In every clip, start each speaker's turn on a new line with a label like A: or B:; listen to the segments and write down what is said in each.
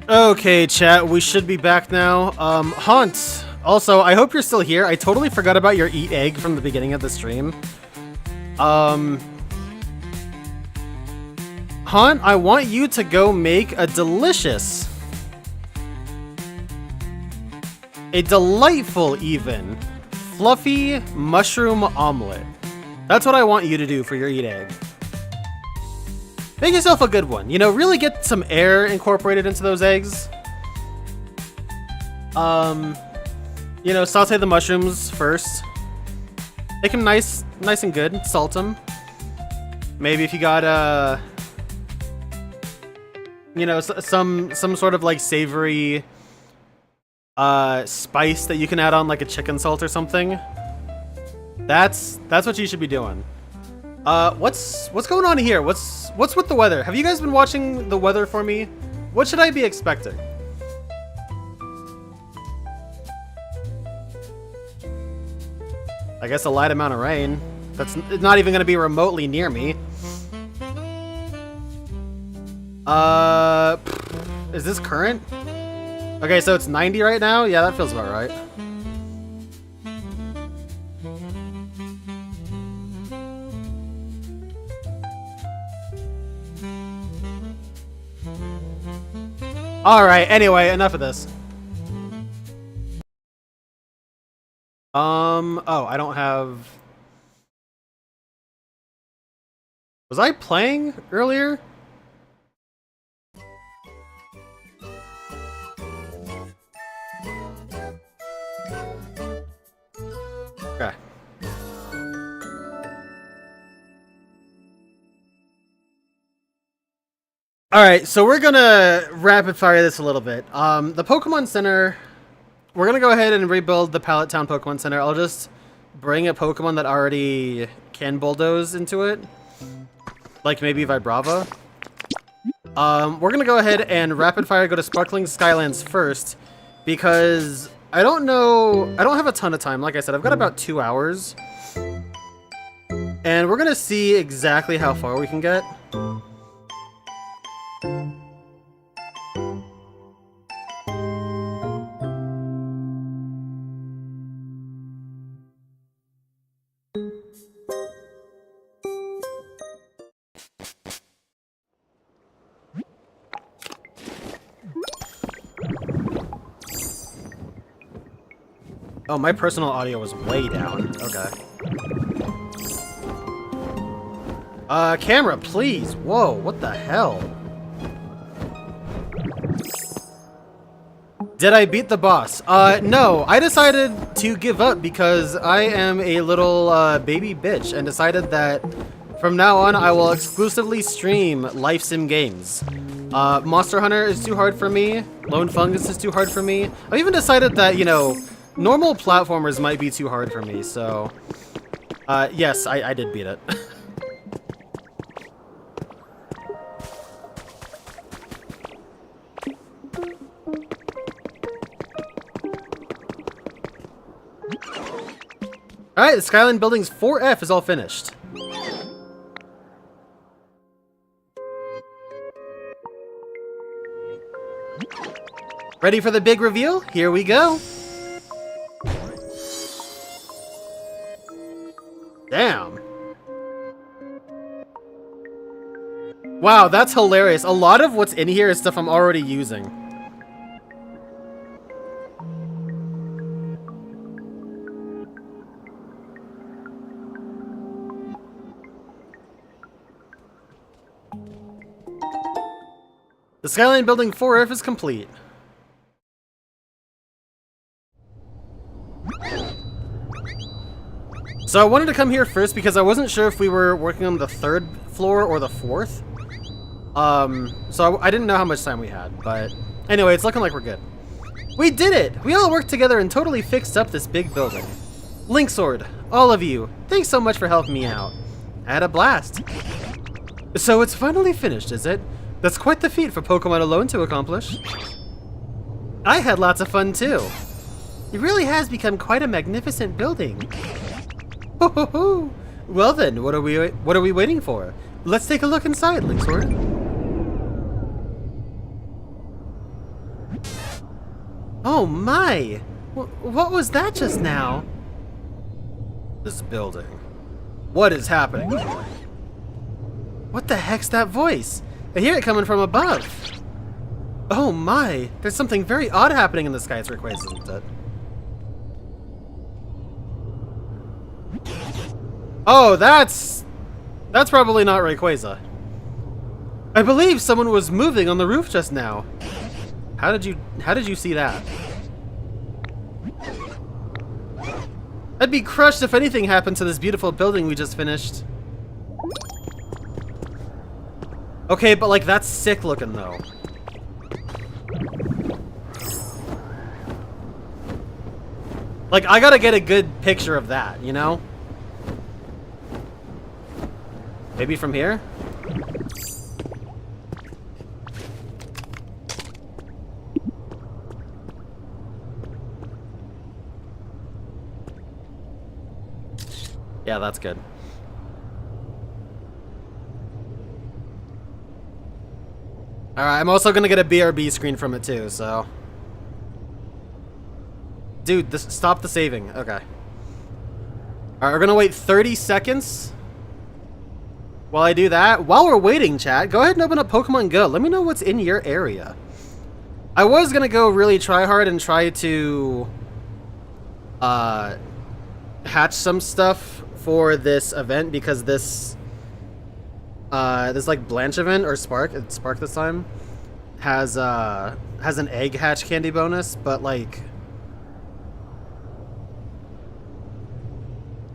A: Okay, chat, we should be back now. Haunt, also, I hope you're still here. I totally forgot about your eat egg from the beginning of the stream. Haunt, I want you to go make a delightful even, fluffy mushroom omelet. That's what I want you to do for your eat egg. Make yourself a good one. You know, really get some air incorporated into those eggs. You know, saute the mushrooms first. Make them nice and good. Salt them. Maybe if you got you know, some sort of like savory spice that you can add on, like a chicken salt or something. That's what you should be doing. What's going on here? What's with the weather? Have you guys been watching the weather for me? What should I be expecting? I guess a light amount of rain. That's not even going to be remotely near me. Is this current? Okay, so it's 90 right now? Yeah, that feels about right. Alright, anyway, enough of this. Oh, I don't have... Was I playing earlier? Okay. Alright, so we're gonna rapid fire this a little bit. The Pokemon Center, we're gonna go ahead and rebuild the Pallet Town Pokemon Center. I'll just bring a Pokemon that already can bulldoze into it. Like maybe Vibrava. We're gonna go ahead and rapid fire go to Sparkling Skylands first, because I don't have a ton of time. Like I said, I've got about 2 hours. And we're gonna see exactly how far we can get. Oh, my personal audio was way down. Okay. Camera, please. Whoa, what the hell? Did I beat the boss? No. I decided to give up because I am a little, baby bitch and decided that from now on I will exclusively stream life sim games. Monster Hunter is too hard for me. Lone Fungus is too hard for me. I've even decided that, you know, normal platformers might be too hard for me, so... yes, I did beat it. Alright, the Skyline Buildings 4F is all finished. Ready for the big reveal? Here we go. Damn. Wow, that's hilarious. A lot of what's in here is stuff I'm already using. The Skyline Building 4F is complete. So I wanted to come here first because I wasn't sure if we were working on the 3rd floor or the 4th. So I didn't know how much time we had, but anyway, it's looking like we're good. We did it! We all worked together and totally fixed up this big building. Link Sword, all of you, thanks so much for helping me out. I had a blast. So it's finally finished, is it? That's quite the feat for Pokemon alone to accomplish. I had lots of fun too. It really has become quite a magnificent building. Ho ho ho! Well then, what are we waiting for? Let's take a look inside, Link Sword. Oh my! What was that just now? This building. What is happening here? What the heck's that voice? I hear it coming from above. Oh my! There's something very odd happening in the sky. It's Rayquaza, isn't it? Oh, that's probably not Rayquaza. I believe someone was moving on the roof just now. How did you see that? I'd be crushed if anything happened to this beautiful building we just finished. Okay, but like that's sick looking though. Like I gotta get a good picture of that, you know? Maybe from here? Yeah, that's good. Alright, I'm also gonna get a BRB screen from it too, so... Dude, stop the saving. Okay. Alright, we're gonna wait 30 seconds. While I do that, while we're waiting, chat, go ahead and open up Pokemon Go. Let me know what's in your area. I was gonna go really try hard and try to... hatch some stuff for this event because this like Blanche event or Spark, it's Spark this time, has an egg hatch candy bonus, but like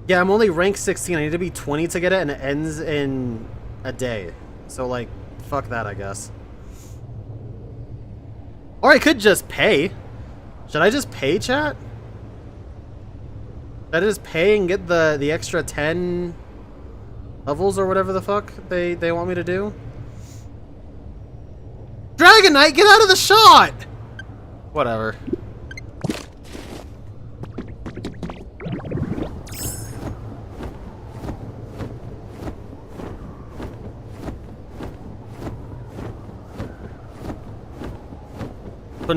A: yeah, I'm only rank 16. I need to be 20 to get it, and it ends in a day. So like fuck that, I guess. Or I could just pay. Should I just pay, chat? That is pay and get the extra 10 levels or whatever the fuck they want me to do. Dragonite, get out of the shot! Whatever.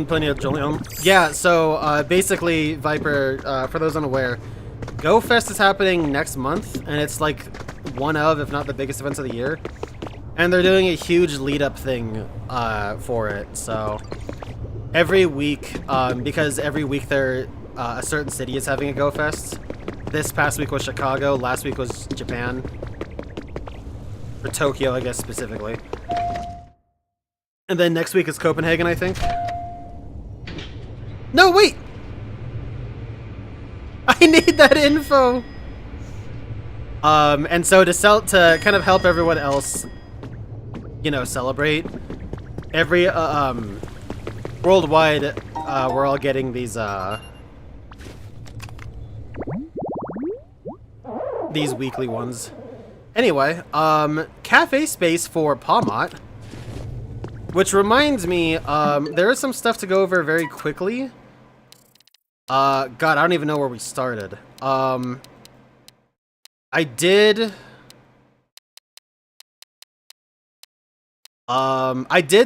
A: Plenty of Jolyon. Yeah, so basically, Viper, for those unaware, Go Fest is happening next month, and it's like one of, if not the biggest events of the year. And they're doing a huge lead-up thing for it. So every week, because every week a certain city is having a Go Fest. This past week was Chicago. Last week was Japan. Or Tokyo, I guess, specifically. And then next week is Copenhagen, I think. No, wait! I need that info! And so to kind of help everyone else, you know, celebrate, every, worldwide, we're all getting these weekly ones. Anyway, cafe space for Pawmot. Which reminds me, there is some stuff to go over very quickly. God, I don't even know where we started. I did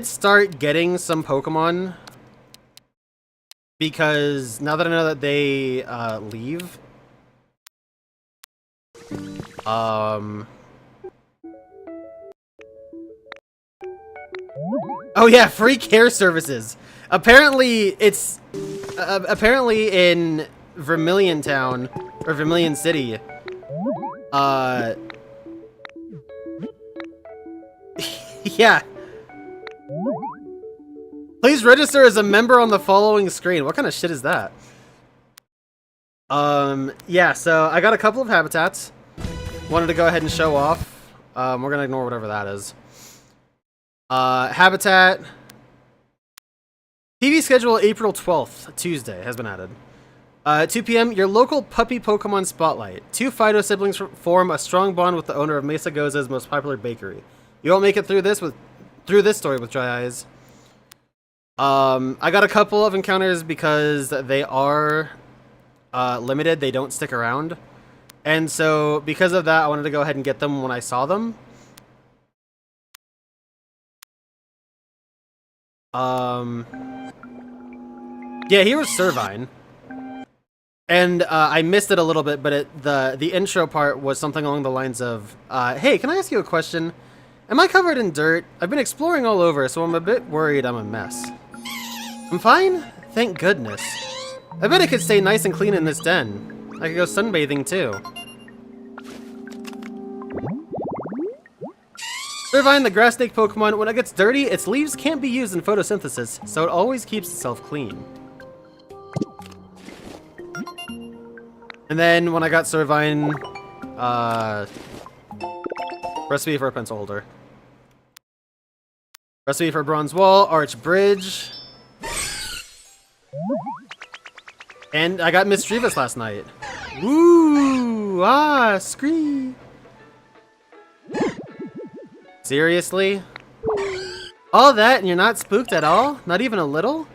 A: start getting some Pokemon because now that I know that they leave. Oh yeah, free care services. Apparently it's apparently in Vermilion Town or Vermilion City. Yeah. Please register as a member on the following screen. What kind of shit is that? Yeah, so I got a couple of habitats. Wanted to go ahead and show off. We're gonna ignore whatever that is. Habitat. TV schedule April 12th, Tuesday, has been added. 2 p.m., your local puppy Pokemon spotlight. 2 Fido siblings form a strong bond with the owner of Mesa Goza's most popular bakery. You won't make it through this story with dry eyes. I got a couple of encounters because they are limited. They don't stick around. And so because of that, I wanted to go ahead and get them when I saw them. Yeah, here was Servine. And I missed it a little bit, but the intro part was something along the lines of, hey, can I ask you a question? Am I covered in dirt? I've been exploring all over, so I'm a bit worried I'm a mess. I'm fine? Thank goodness. I bet I could stay nice and clean in this den. I could go sunbathing too. Servine, the grass snake Pokemon, when it gets dirty, its leaves can't be used in photosynthesis, so it always keeps itself clean. And then when I got Servine, recipe for a pencil holder. Recipe for bronze wall, arch bridge. And I got Misdreavus last night. Woo! Ah, scree! Seriously? All that and you're not spooked at all? Not even a little?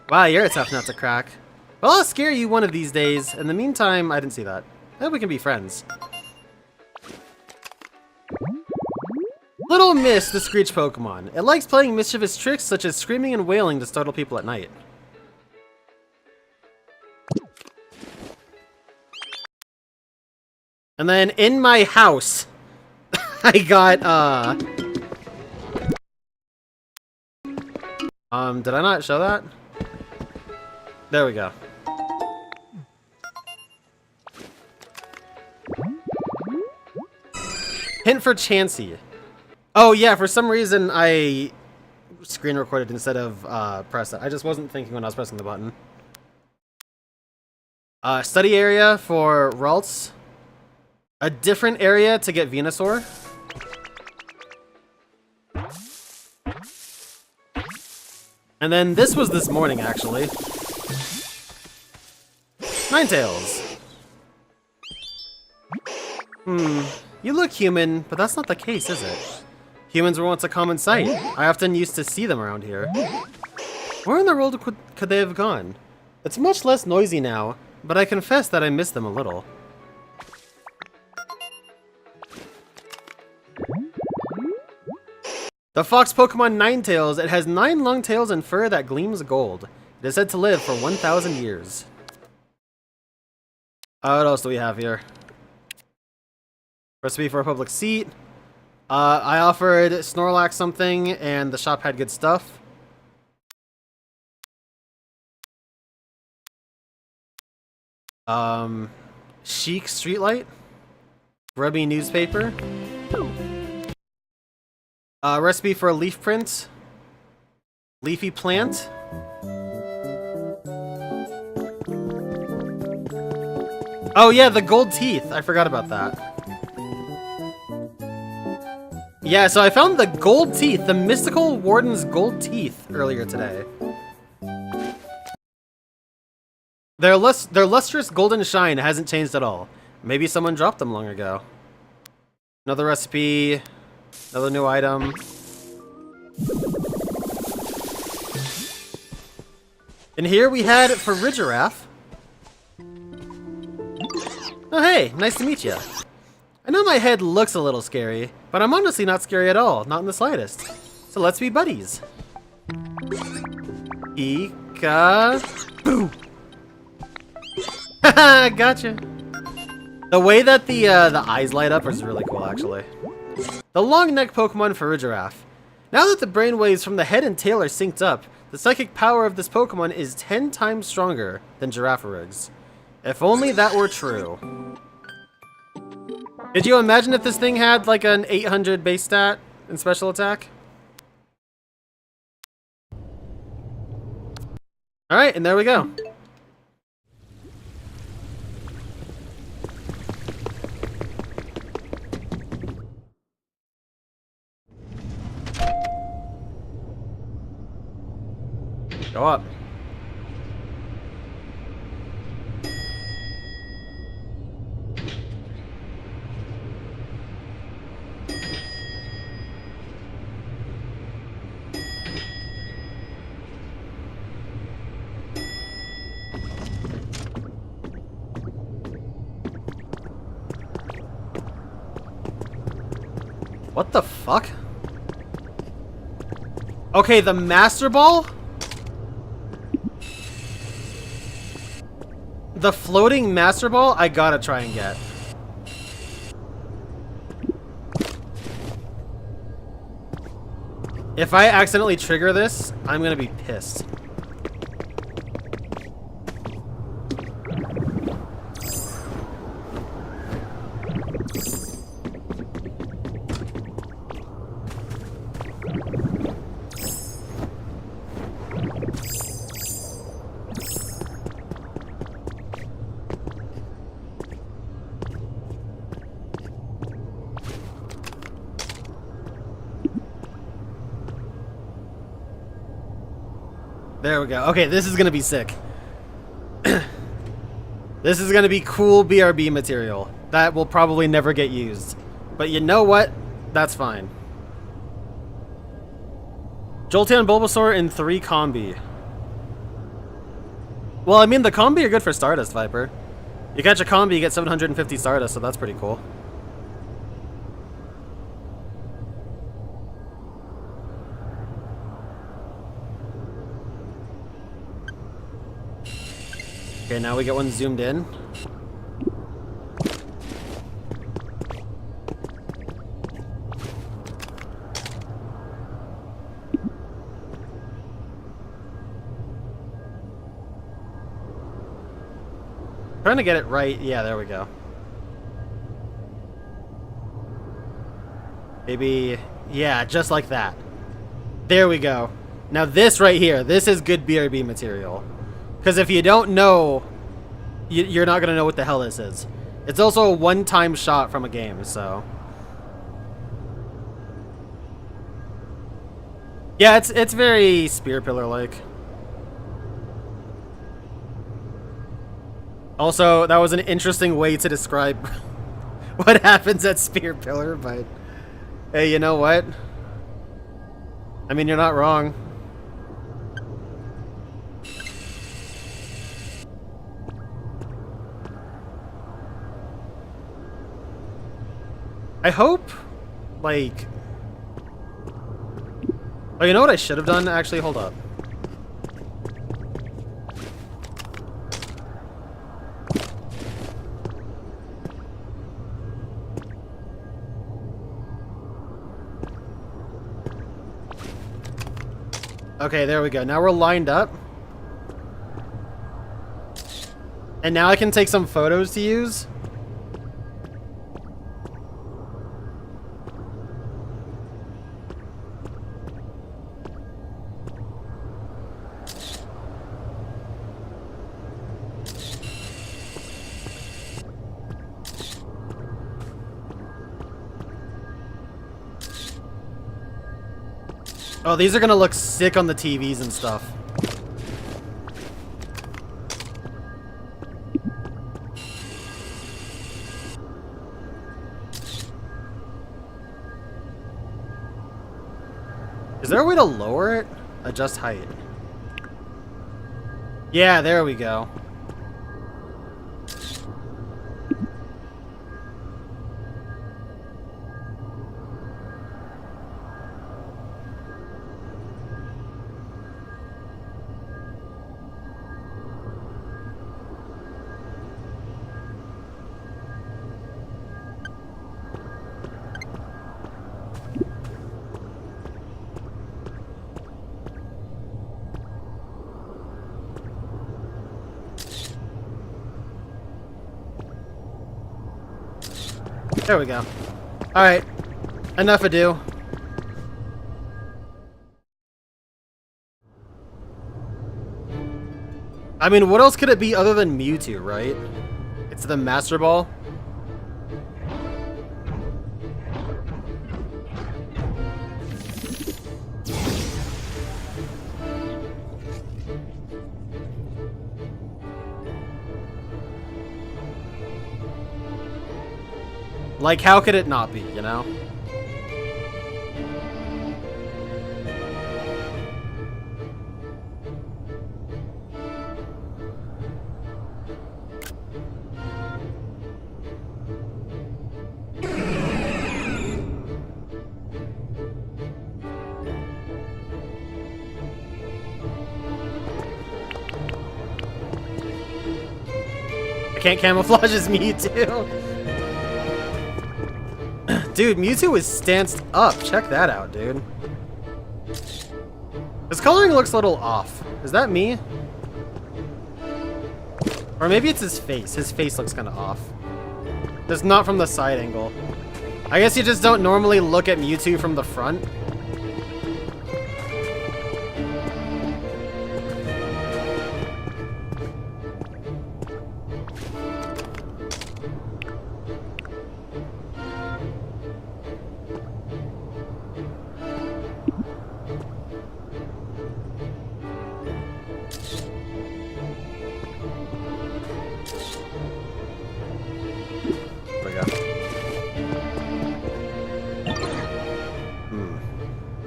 A: Wow, you're a tough nut to crack. Well, I'll scare you one of these days. In the meantime, I didn't see that. I hope we can be friends. Little Miss, the Screech Pokemon. It likes playing mischievous tricks such as screaming and wailing to startle people at night. And then in my house, I got, did I not show that? There we go. Hint for Chansey. Oh yeah, for some reason I screen recorded instead of press it. I just wasn't thinking when I was pressing the button. Study area for Ralts. A different area to get Venusaur. And then this was this morning, actually. Ninetales. You look human, but that's not the case, is it? Humans were once a common sight. I often used to see them around here. Where in the world could they have gone? It's much less noisy now, but I confess that I miss them a little. The fox Pokemon Ninetales. It has 9 long tails and fur that gleams gold. It is said to live for 1,000 years. What else do we have here? Recipe for a public seat. I offered Snorlax something, and the shop had good stuff. Chic Streetlight. Grubby newspaper. Recipe for a leaf print. Leafy plant. Oh yeah, the gold teeth. I forgot about that. Yeah, so I found the gold teeth, the mystical warden's gold teeth earlier today. Their lustrous golden shine hasn't changed at all. Maybe someone dropped them long ago. Another recipe, another new item. And here we had Farigiraf. Oh hey, nice to meet you. I know my head looks a little scary, but I'm honestly not scary at all, not in the slightest. So let's be buddies. Peek-a-boo. Haha, gotcha. The way that the eyes light up is really cool, actually. The long neck Pokemon Farigiraf. Now that the brainwaves from the head and tail are synced up, the psychic power of this Pokemon is 10 times stronger than Girafarig's. If only that were true. Did you imagine if this thing had like an 800 base stat and special attack? Alright, and there we go. Go up. What the fuck? Okay, the Master Ball? the floating Master Ball, I gotta try and get. If I accidentally trigger this, I'm gonna be pissed. There we go. Okay, this is gonna be sick. This is gonna be cool BRB material. That will probably never get used. But you know what? That's fine. Jolteon Bulbasaur in 3 combi. Well, I mean, the combi are good for Stardust, Viper. You catch a combi, you get 750 Stardust, so that's pretty cool. Okay, now we get one zoomed in. Trying to get it right. Yeah, there we go. Maybe, yeah, just like that. There we go. Now this right here, this is good BRB material. Because if you don't know, you're not going to know what the hell this is. It's also a one-time shot from a game, so... Yeah, it's very Spear Pillar-like. Also, that was an interesting way to describe what happens at Spear Pillar, but... Hey, you know what? I mean, you're not wrong. I hope, like... Oh, you know what I should have done? Actually, hold up. Okay, there we go. Now we're lined up. And now I can take some photos to use. Oh, these are gonna look sick on the TVs and stuff. Is there a way to lower it? Adjust height. Yeah, there we go. There we go. Alright. Enough ado. I mean, what else could it be other than Mewtwo, right? It's the Master Ball. Like, how could it not be, you know? can't camouflage as Mewtwo. Dude, Mewtwo is stanced up. Check that out, dude. His coloring looks a little off. Is that me? Or maybe it's his face. His face looks kind of off. Just not from the side angle. I guess you just don't normally look at Mewtwo from the front.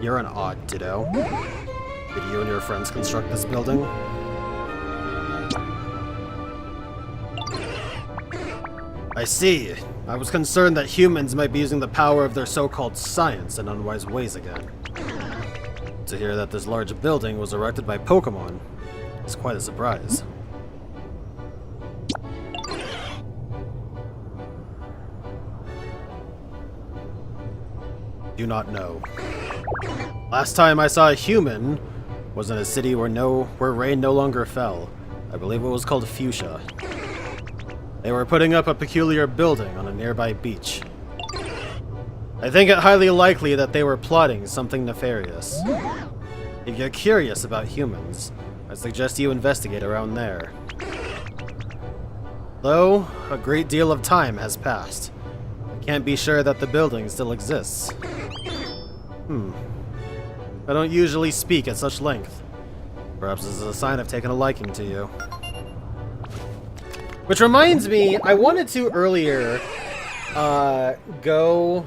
B: You're an odd ditto. Did you and your friends construct this building? I see. I was concerned that humans might be using the power of their so-called science in unwise ways again. To hear that this large building was erected by Pokémon is quite a surprise. Do not know. Last time I saw a human was in a city where rain no longer fell. I believe it was called Fuchsia. They were putting up a peculiar building on a nearby beach. I think it highly likely that they were plotting something nefarious. If you're curious about humans, I suggest you investigate around there. Though, a great deal of time has passed. I can't be sure that the building still exists. I don't usually speak at such length. Perhaps this is a sign I've taken a liking to you.
A: Which reminds me, I wanted to earlier go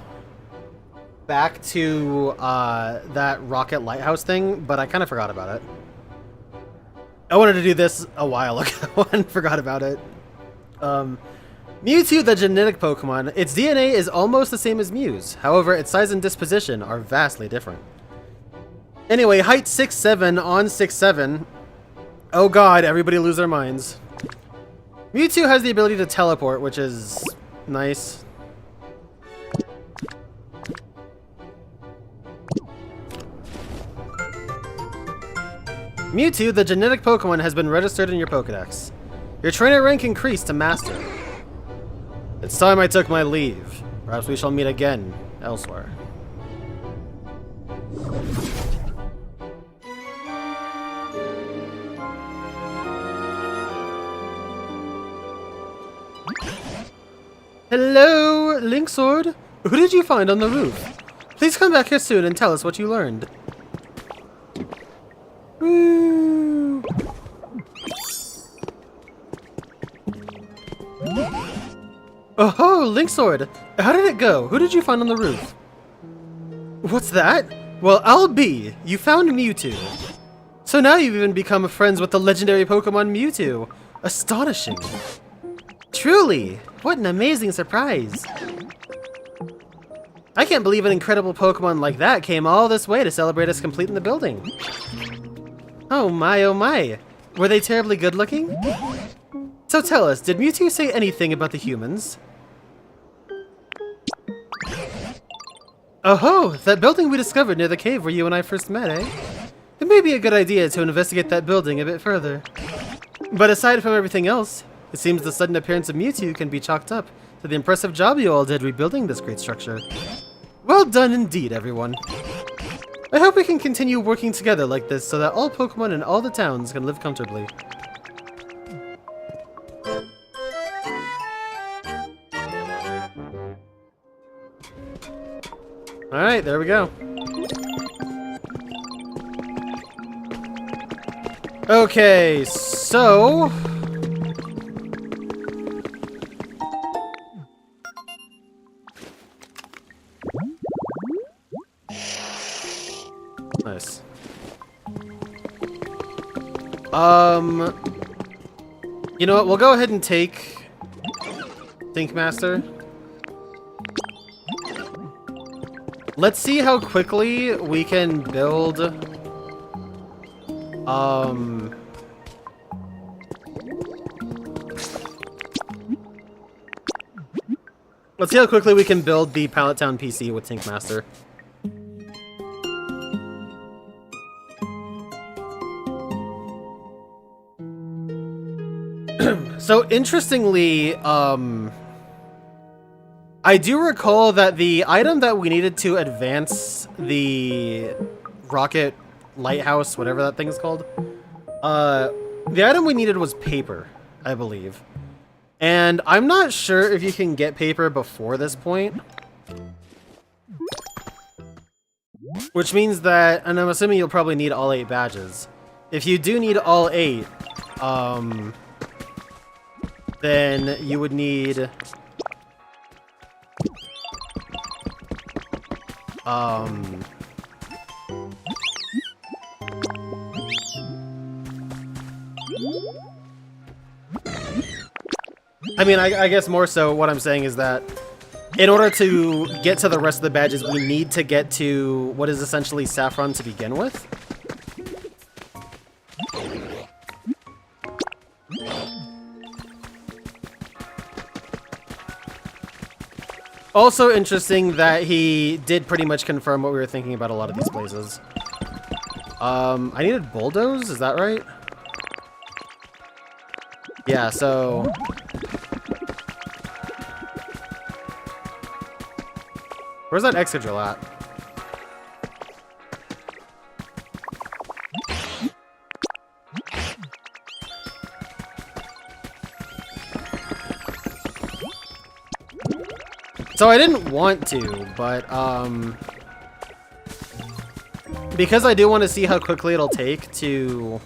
A: back to that rocket lighthouse thing, but I kind of forgot about it. I wanted to do this a while ago and forgot about it. Mewtwo, the genetic Pokemon, its DNA is almost the same as Mew's. However, its size and disposition are vastly different. Anyway, height 6'7" on 6'7". Oh god, everybody lose their minds. Mewtwo has the ability to teleport, which is nice. Mewtwo, the genetic Pokemon, has been registered in your Pokedex. Your trainer rank increased to Master. It's time I took my leave. Perhaps we shall meet again elsewhere. Hello, Linksword. Who did you find on the roof? Please come back here soon and tell us what you learned. Woo. Oh, Linksword! How did it go? Who did you find on the roof? What's that? Well, I'll be. You found Mewtwo. So now you've even become friends with the legendary Pokemon Mewtwo. Astonishing. Truly, what an amazing surprise. I can't believe an incredible Pokemon like that came all this way to celebrate us completing the building. Oh my. Were they terribly good looking? So tell us, did Mewtwo say anything about the humans? Oh, that building we discovered near the cave where you and I first met, eh? It may be a good idea to investigate that building a bit further. But aside from everything else, it seems the sudden appearance of Mewtwo can be chalked up to the impressive job you all did rebuilding this great structure. Well done indeed, everyone. I hope we can continue working together like this so that all Pokemon in all the towns can live comfortably. Alright, there we go. Okay, so... Nice. You know what, we'll go ahead and take Think Master. Let's see how quickly we can build Let's see how quickly we can build the Pallet Town PC with Tinkmaster. So interestingly, I do recall that the item that we needed to advance the rocket lighthouse, whatever that thing is called, the item we needed was paper, I believe. And I'm not sure if you can get paper before this point. Which means that, and I'm assuming you'll probably need all 8 badges. If you do need all 8, then you would need I mean, I guess more so what I'm saying is that in order to get to the rest of the badges, we need to get to what is essentially Saffron to begin with. Also interesting that he did pretty much confirm what we were thinking about a lot of these places. I needed bulldoze, is that right? Yeah, so... Where's that Excadrill at? So I didn't want to, but because I do want to see how quickly it'll take to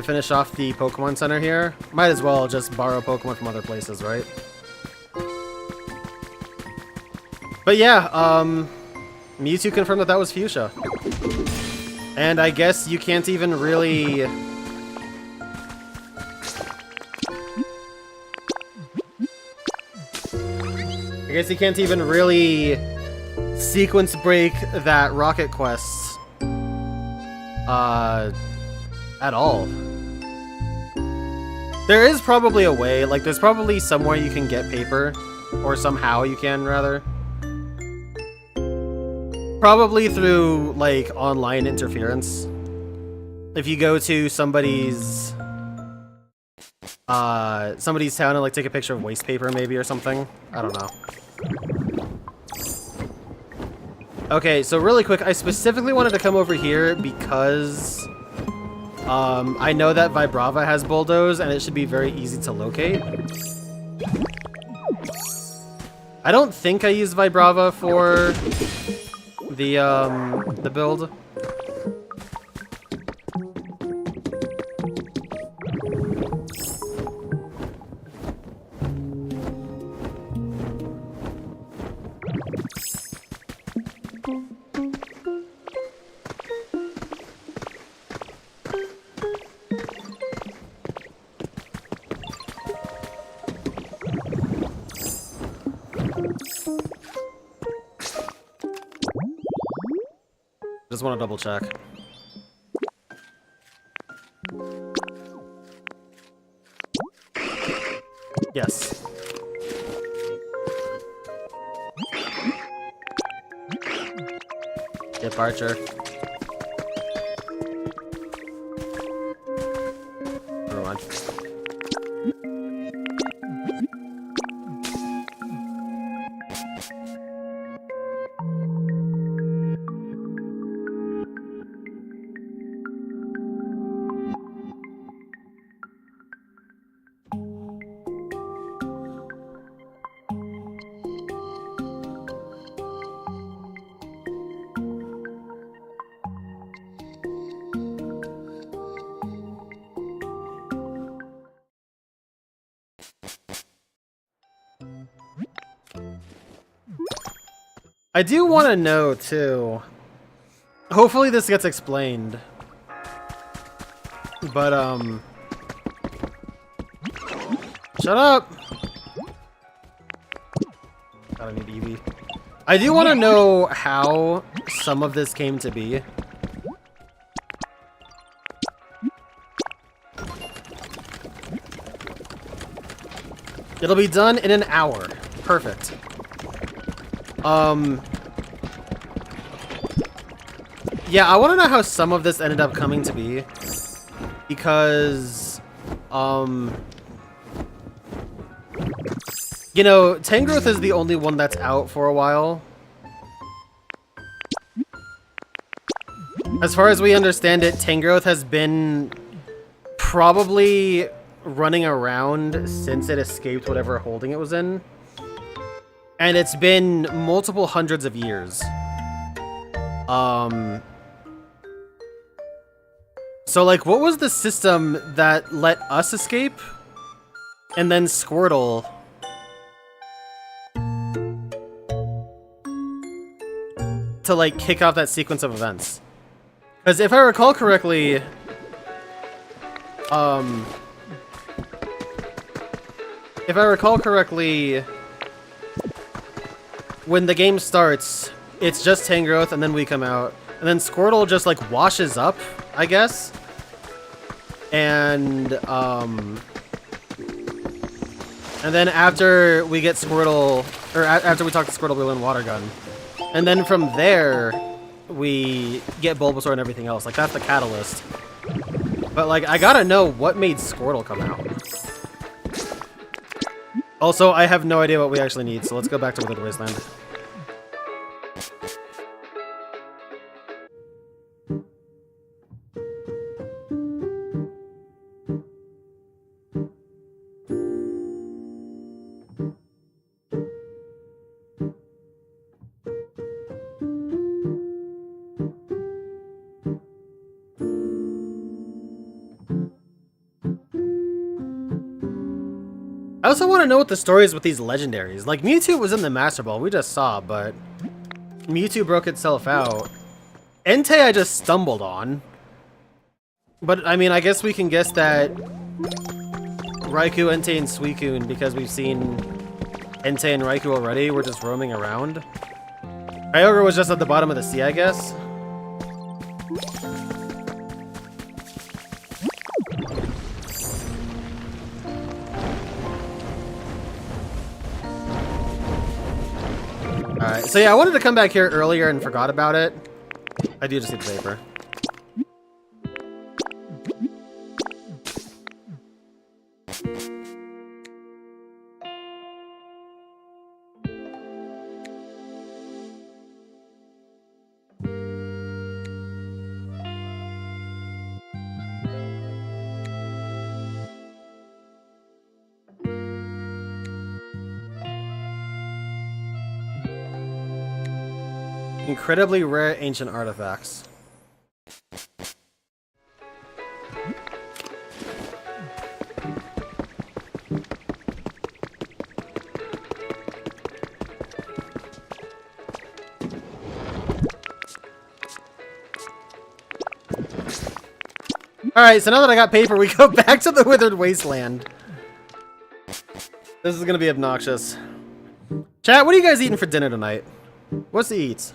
A: finish off the Pokemon Center here, might as well just borrow Pokemon from other places, right? But yeah, Mewtwo confirmed that that was Fuchsia. And I guess you can't even really... I guess you can't even really sequence break that Rocket Quest at all. There is probably a way, like there's probably somewhere you can get paper, or somehow you can rather. Probably through like online interference. If you go to somebody's town and like take a picture of waste paper maybe or something. I don't know. Okay, so really quick, I specifically wanted to come over here because I know that Vibrava has Bulldoze and it should be very easy to locate. I don't think I used Vibrava for the build. Just want to double check. Yes. Get Archer. Never mind. I do want to know, too. Hopefully this gets explained. But, shut up! God, I need Eevee. I do want to know how some of this came to be. It'll be done in an hour. Perfect. Yeah, I want to know how some of this ended up coming to be. Because, you know, Tangrowth is the only one that's out for a while. As far as we understand it, Tangrowth has been probably running around since it escaped whatever holding it was in. And it's been multiple hundreds of years. So, like, what was the system that let us escape? And then Squirtle... to, like, kick off that sequence of events. Because if I recall correctly... if I recall correctly... when the game starts, it's just Tangrowth, and then we come out. And then Squirtle just, like, washes up, I guess. And then after we get Squirtle... or after we talk to Squirtle, we learn Water Gun. And then from there, we get Bulbasaur and everything else. Like, that's the catalyst. But, like, I gotta know what made Squirtle come out. Also, I have no idea what we actually need, so let's go back to Withered Wasteland. I also want to know what the story is with these legendaries. Like, Mewtwo was in the Master Ball, we just saw, but Mewtwo broke itself out. Entei I just stumbled on. But, I mean, I guess we can guess that Raikou, Entei, and Suicune, because we've seen Entei and Raikou already, we're just roaming around. Kyogre was just at the bottom of the sea, I guess. Alright, so yeah, I wanted to come back here earlier and forgot about it. I do just need the paper. Incredibly rare ancient artifacts. Alright, so now that I got paper, we go back to the Withered Wasteland. This is gonna be obnoxious. Chat, what are you guys eating for dinner tonight? What's the eats?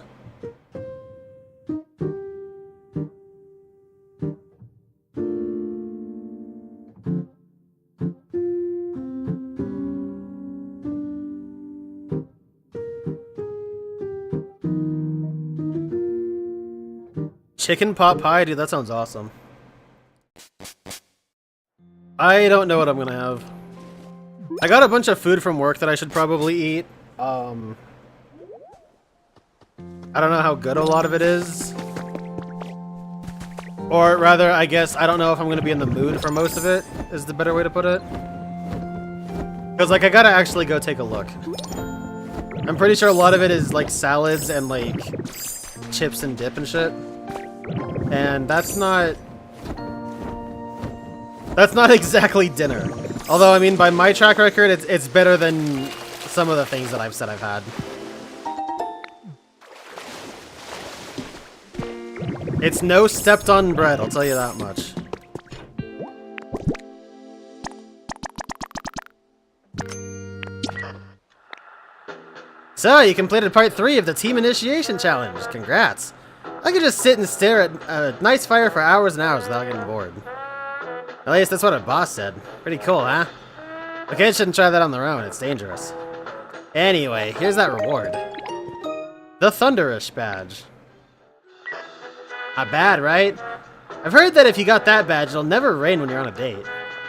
A: Chicken pot pie? Dude, that sounds awesome. I don't know what I'm gonna have. I got a bunch of food from work that I should probably eat. I don't know how good a lot of it is. Or rather, I guess, I don't know if I'm gonna be in the mood for most of it, is the better way to put it. Because, like, I gotta actually go take a look. I'm pretty sure a lot of it is, like, salads and, like, chips and dip and shit. And that's not exactly dinner. Although, I mean, by my track record, it's better than some of the things that I've said I've had. It's no stepped on bread, I'll tell you that much. So, you completed part 3 of the Team Initiation Challenge. Congrats. I could just sit and stare at a nice fire for hours and hours without getting bored. At least that's what our boss said. Pretty cool, huh? The kids shouldn't try that on their own, it's dangerous. Anyway, here's that reward. The Thunderish badge. Not bad, right? I've heard that if you got that badge, it'll never rain when you're on a date.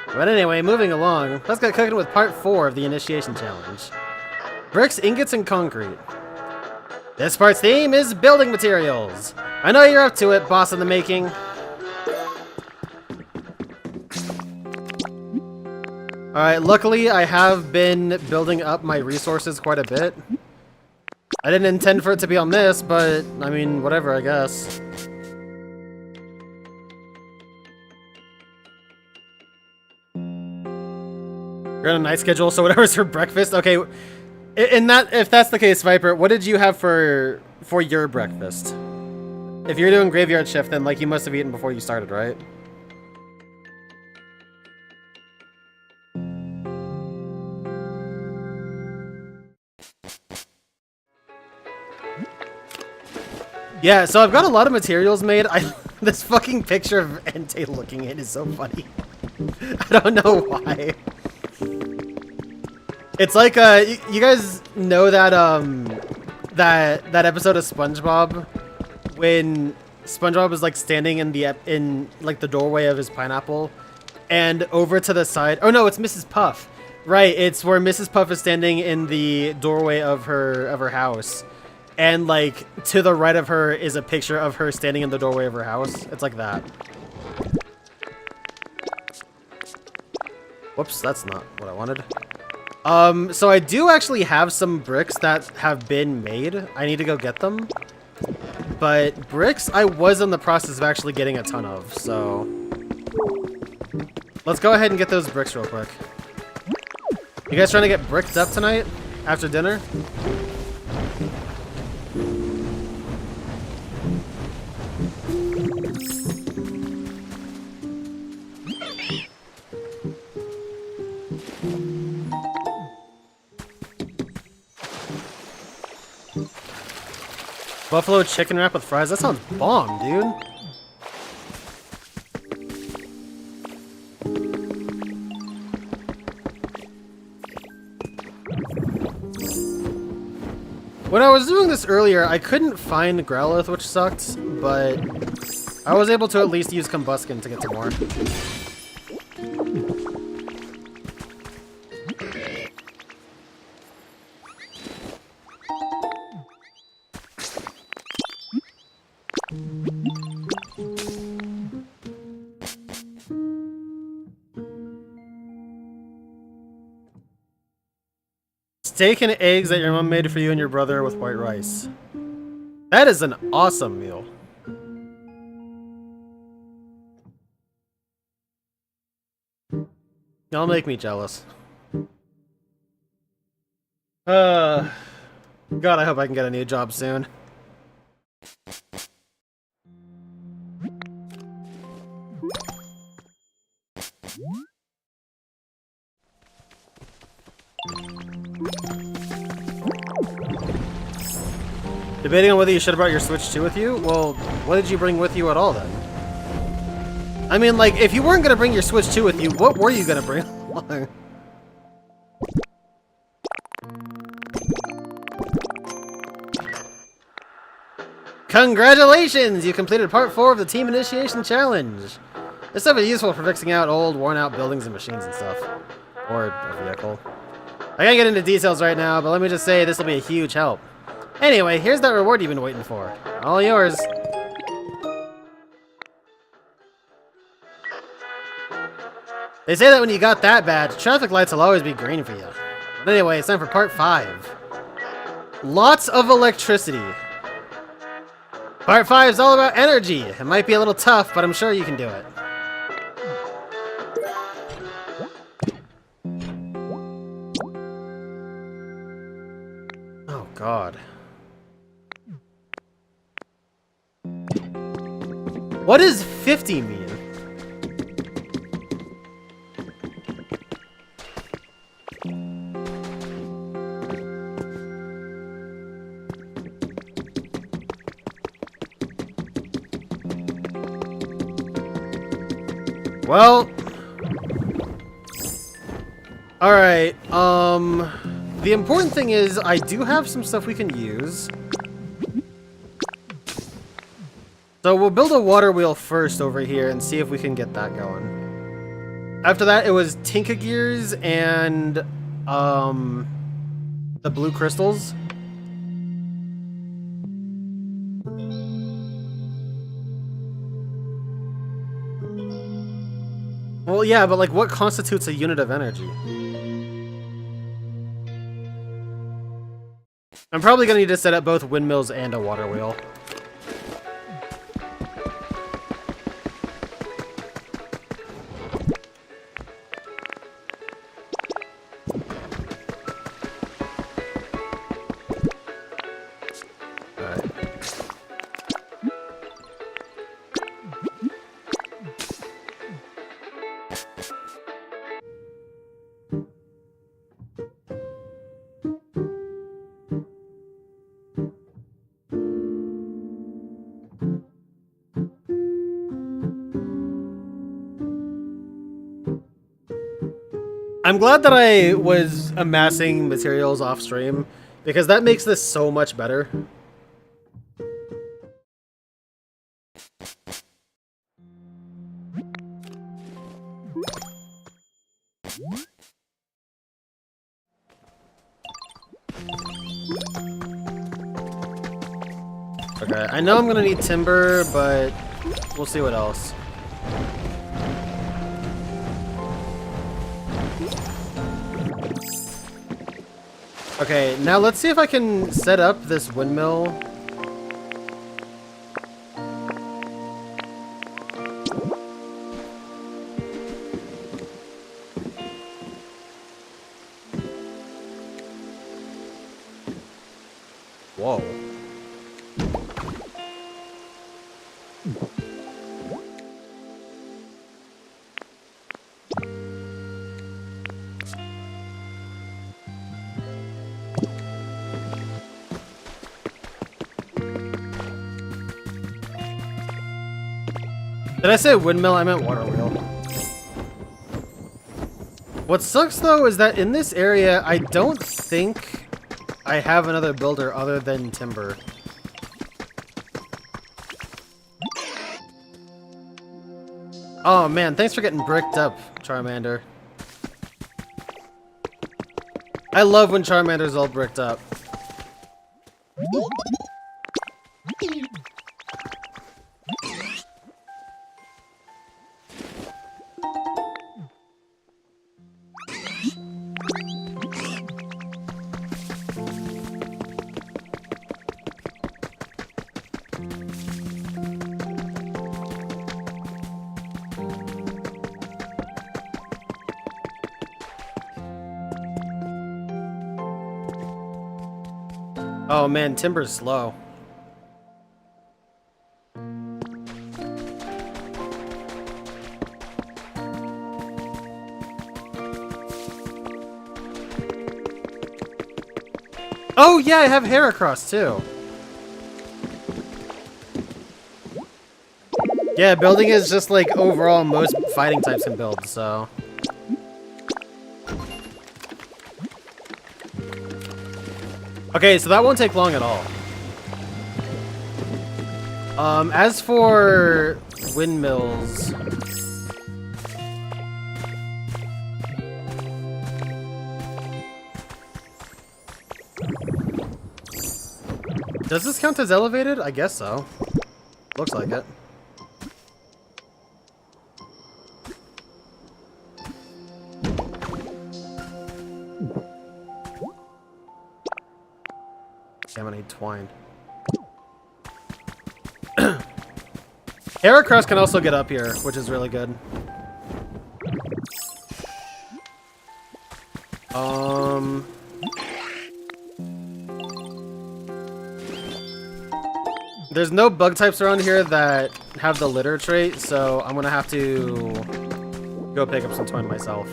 A: But anyway, moving along, let's get cooking with part 4 of the initiation challenge. Bricks, ingots, and concrete. This part's theme is building materials. I know you're up to it, boss in the making. Alright, luckily I have been building up my resources quite a bit. I didn't intend for it to be on this, but, I mean, whatever, I guess. You're on a night schedule, so whatever's for breakfast. Okay, if that's the case, Viper, what did you have for your breakfast? If you're doing graveyard shift, then like you must have eaten before you started, right? Yeah, so I've got a lot of materials made. This fucking picture of Entei looking in is so funny. I don't know why. It's like you guys know that that episode of SpongeBob when SpongeBob was like standing in the doorway of his pineapple, and over to the side. Oh no, it's Mrs. Puff. Right, it's where Mrs. Puff is standing in the doorway of her house, and like to the right of her is a picture of her standing in the doorway of her house. It's like that. Whoops, that's not what I wanted. So I do actually have some bricks that have been made. I need to go get them. But bricks, I was in the process of actually getting a ton of, so... Let's go ahead and get those bricks real quick. You guys trying to get bricked up tonight? After dinner? Buffalo chicken wrap with fries? That sounds bomb, dude. When I was doing this earlier, I couldn't find Growlithe, which sucked, but I was able to at least use Combuskin to get some more. Steak and eggs that your mom made for you and your brother with white rice. That is an awesome meal. Y'all make me jealous. God, I hope I can get a new job soon. Debating on whether you should have brought your Switch 2 with you? Well, what did you bring with you at all then? I mean, like, if you weren't gonna bring your Switch 2 with you, what were you gonna bring along? Congratulations! You completed part 4 of the Team Initiation Challenge! This stuff is useful for fixing out old, worn-out buildings and machines and stuff. Or a vehicle. I can't get into details right now, but let me just say this will be a huge help. Anyway, here's that reward you've been waiting for. All yours. They say that when you got that badge, traffic lights will always be green for you. But anyway, it's time for part 5. Lots of electricity. Part 5 is all about energy. It might be a little tough, but I'm sure you can do it. Oh, God. What does 50 mean? Well, Alright, the important thing is I do have some stuff we can use. So we'll build a water wheel first over here and see if we can get that going. After that, it was Tinka Gears and, the blue crystals. Well, yeah, but like, what constitutes a unit of energy? I'm probably gonna need to set up both windmills and a water wheel. I'm glad that I was amassing materials off stream, because that makes this so much better. Okay, I know I'm gonna need timber, but we'll see what else. Okay, now let's see if I can set up this windmill. Whoa. Did I say windmill? I meant water wheel. What sucks though is that in this area, I don't think I have another builder other than timber. Oh man, thanks for getting bricked up, Charmander. I love when Charmander's all bricked up. Oh man, timber's slow. Oh yeah, I have Heracross too. Yeah, building is just like overall most fighting types can build, so. Okay, so that won't take long at all. As for windmills, does this count as elevated? I guess so. Looks like it. Damn, I need twine. Heracross can also get up here, which is really good. There's no bug types around here that have the litter trait, so I'm gonna have to go pick up some twine myself.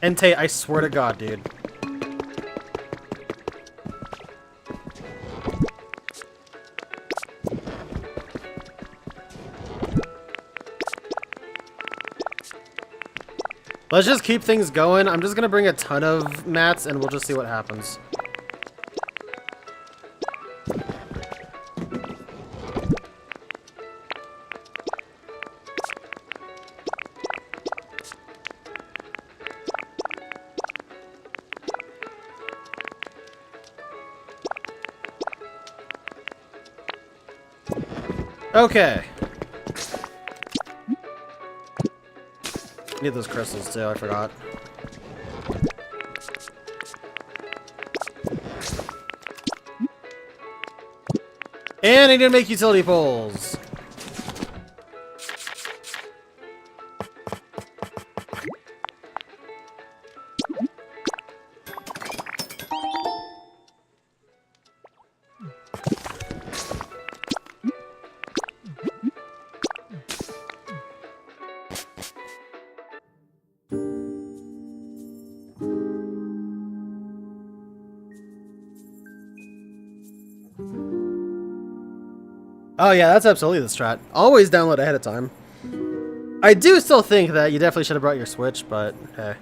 A: Entei, I swear to God, dude. Let's just keep things going. I'm just gonna bring a ton of mats and we'll just see what happens. Okay. Need those crystals too, I forgot. And I need to make utility poles. Oh yeah, that's absolutely the strat. Always download ahead of time. I do still think that you definitely should have brought your Switch, but hey.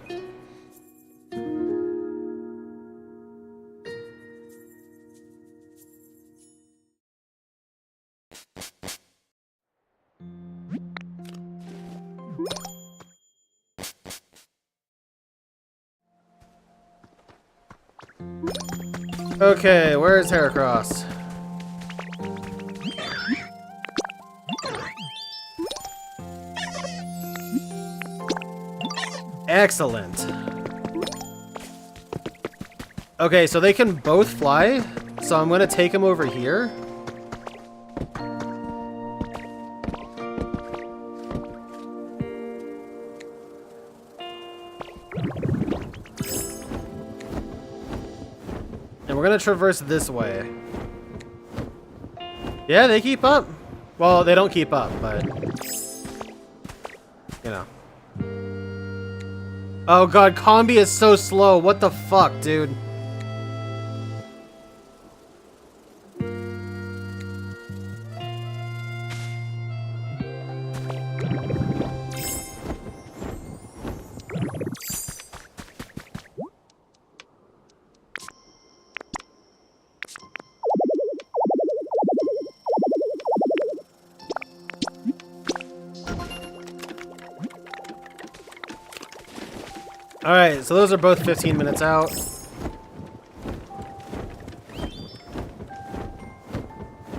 A: Okay, where is Heracross? Excellent. Okay, so they can both fly, so I'm gonna take them over here. And we're gonna traverse this way. Yeah, they keep up. Well, they don't keep up, but you know. Oh god, Combi is so slow. What the fuck, dude? Alright, so those are both 15 minutes out.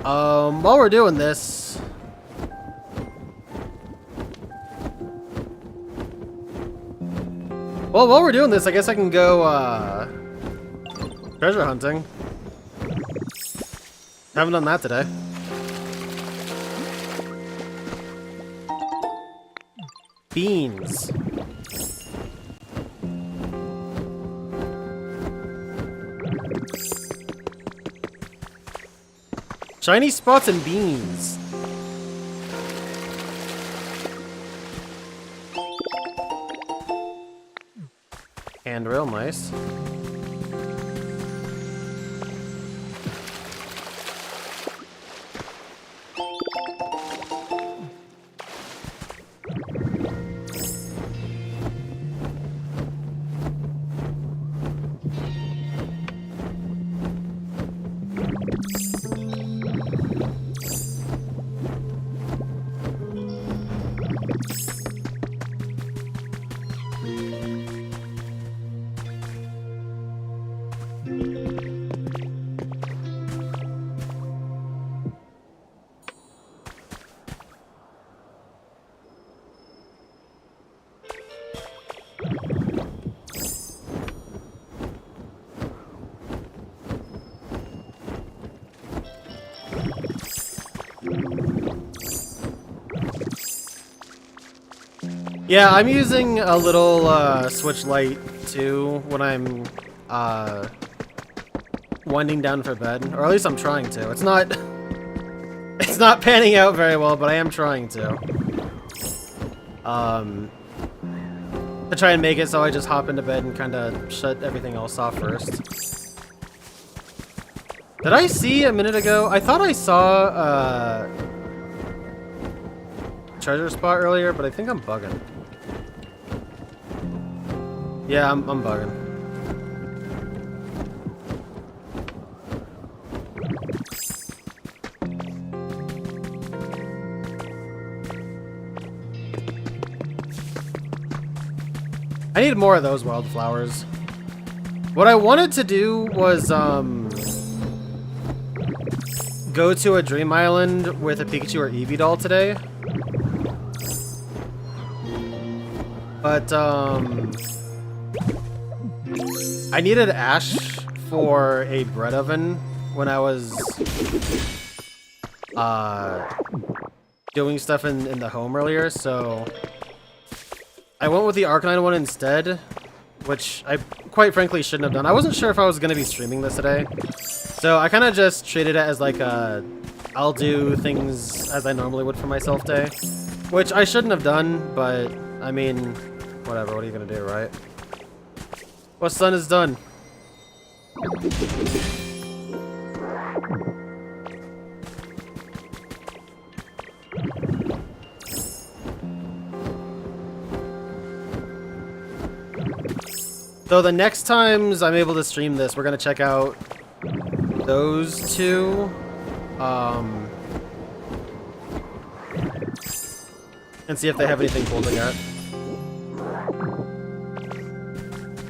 A: While we're doing this... Well, while we're doing this, I guess I can go, treasure hunting. Haven't done that today. Beans. Shiny spots and beans. Handrail, nice. Yeah, I'm using a little Switch Lite too when I'm winding down for bed, or at least I'm trying to. It's not panning out very well, but I am trying to. To try and make it so I just hop into bed and kind of shut everything else off first. Did I see a minute ago? I thought I saw a treasure spot earlier, but I think I'm bugging. Yeah, I'm bugging. I need more of those wildflowers. What I wanted to do was, go to a dream island with a Pikachu or Eevee doll today. But, I needed ash for a bread oven when I was, doing stuff in the home earlier, so I went with the Arcanine one instead, which I quite frankly shouldn't have done. I wasn't sure if I was going to be streaming this today, so I kind of just treated it as like a I'll do things as I normally would for myself day, which I shouldn't have done, but I mean, whatever, what are you going to do, right? What's done is done. So the next times I'm able to stream this, we're gonna check out those two, and see if they have anything cool to get.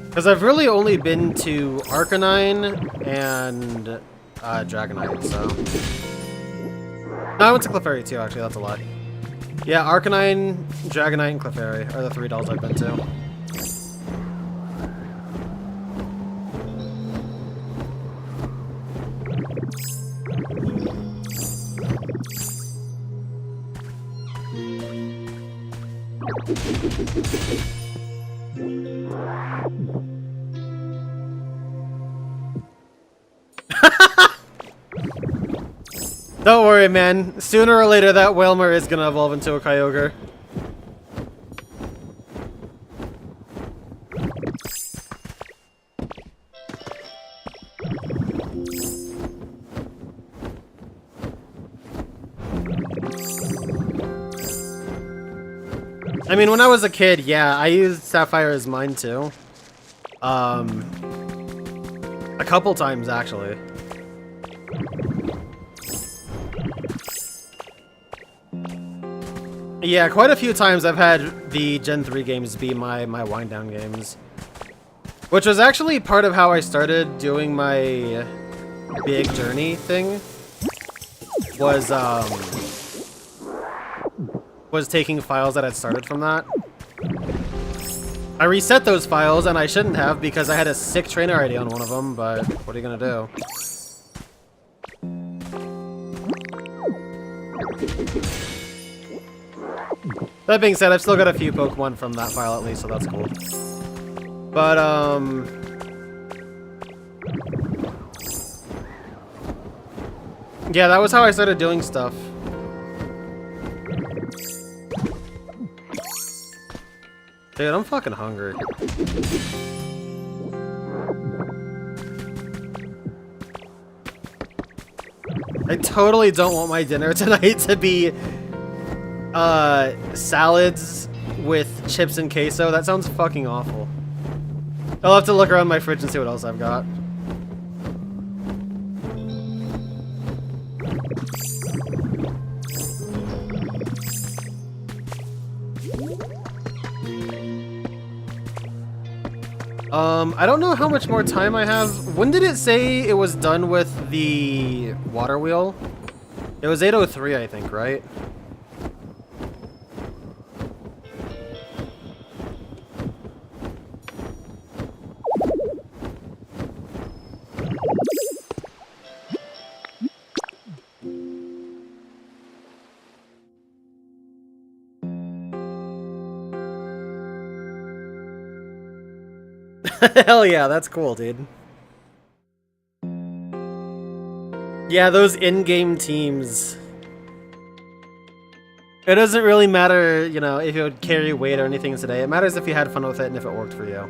A: Because I've really only been to Arcanine and Dragonite, so... No, I went to Clefairy too, actually, that's a lie. Yeah, Arcanine, Dragonite, and Clefairy are the 3 dolls I've been to. Don't worry, man. Sooner or later, that Wailmer is gonna evolve into a Kyogre. I mean, when I was a kid, yeah, I used Sapphire as mine too. A couple times, actually. Yeah, quite a few times I've had the Gen 3 games be my wind down games. Which was actually part of how I started doing my big journey thing. Was taking files that had started from that. I reset those files, and I shouldn't have because I had a sick trainer ID on one of them, but what are you gonna do? That being said, I've still got a few Pokemon from that file at least, so that's cool. But, yeah, that was how I started doing stuff. Dude, I'm fucking hungry. I totally don't want my dinner tonight to be salads with chips and queso. That sounds fucking awful. I'll have to look around my fridge and see what else I've got. I don't know how much more time I have. When did it say it was done with the water wheel? It was 8:03, I think, right? Hell yeah, that's cool, dude. Yeah, those in-game teams. It doesn't really matter, you know, if it would carry weight or anything today. It matters if you had fun with it and if it worked for you.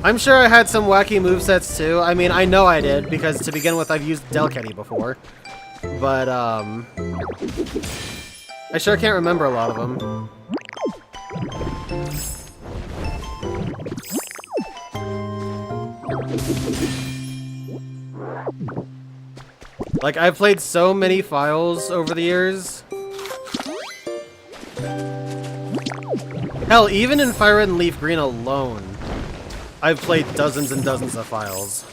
A: I'm sure I had some wacky movesets too. I mean, I know I did, because to begin with, I've used Delcatty before. But, I sure can't remember a lot of them. Like, I've played so many files over the years. Hell, even in Fire Red and Leaf Green alone, I've played dozens and dozens of files.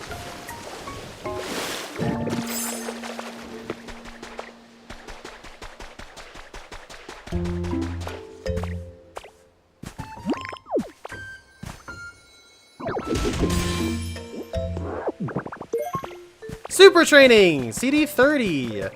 A: Super Training! CD30!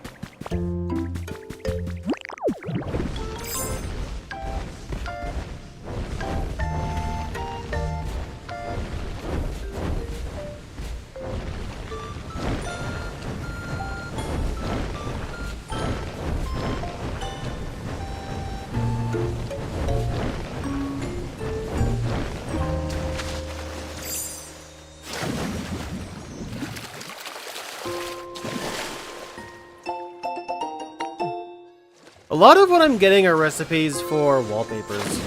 A: A lot of what I'm getting are recipes for wallpapers.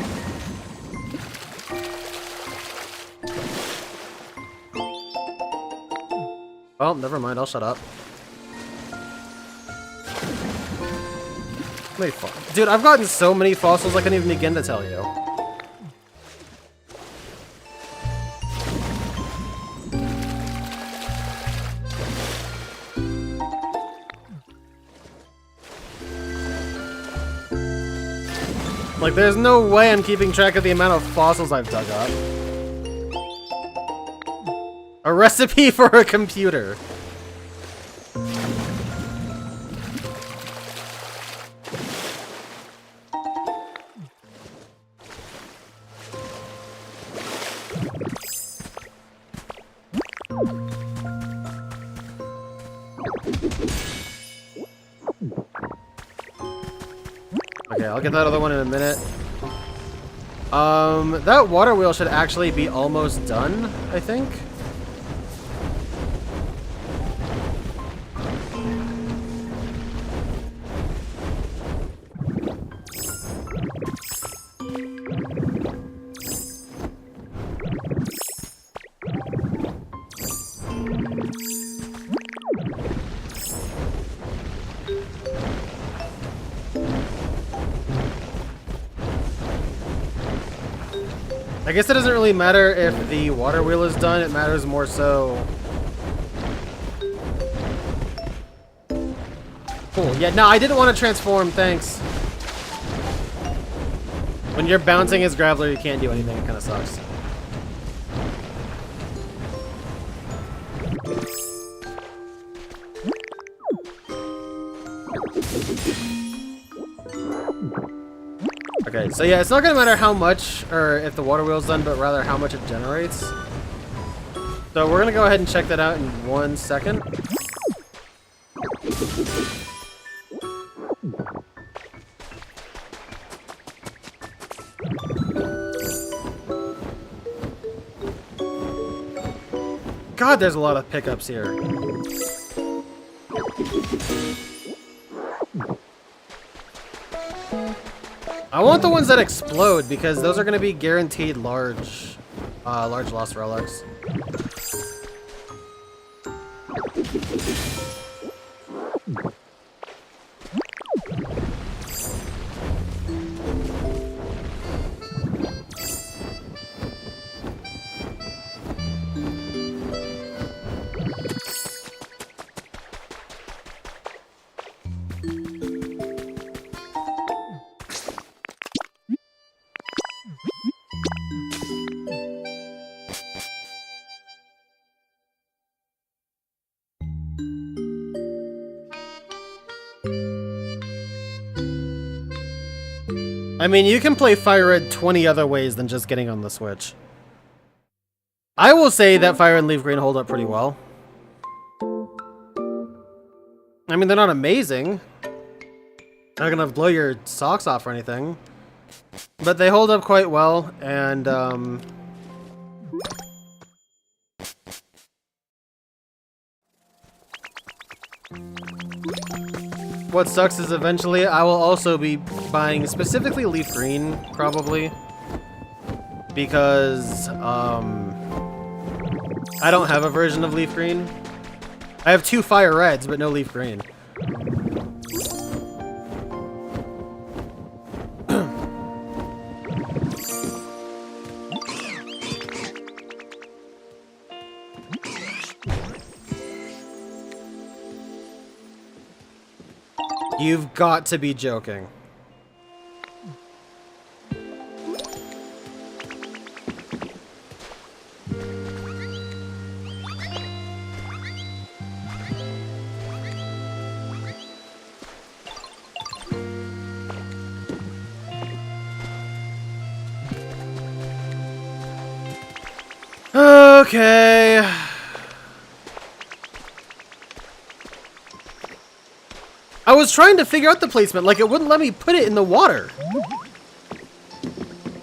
A: Oh, never mind, I'll shut up. Dude, I've gotten so many fossils I can't even begin to tell you. Like, there's no way I'm keeping track of the amount of fossils I've dug up. A recipe for a computer. Okay, I'll get that other one in a minute. That water wheel should actually be almost done, I think. I guess it doesn't really matter if the water wheel is done, it matters more so... Cool, yeah, no, I didn't want to transform, thanks. When you're bouncing as Graveler, you can't do anything, it kind of sucks. Okay, so yeah, it's not gonna matter how much, or if the water wheel's done, but rather how much it generates. So we're gonna go ahead and check that out in 1 second. God, there's a lot of pickups here. I want the ones that explode because those are going to be guaranteed large lost relics. I mean, you can play Fire Red 20 other ways than just getting on the Switch. I will say that Fire Red and Leaf Green hold up pretty well. I mean, they're not amazing. They're not gonna blow your socks off or anything. But they hold up quite well, and, what sucks is eventually I will also be buying specifically Leaf Green, probably. Because, I don't have a version of Leaf Green. I have 2 Fire Reds, but no Leaf Green. You've got to be joking. Okay. I was trying to figure out the placement, like it wouldn't let me put it in the water.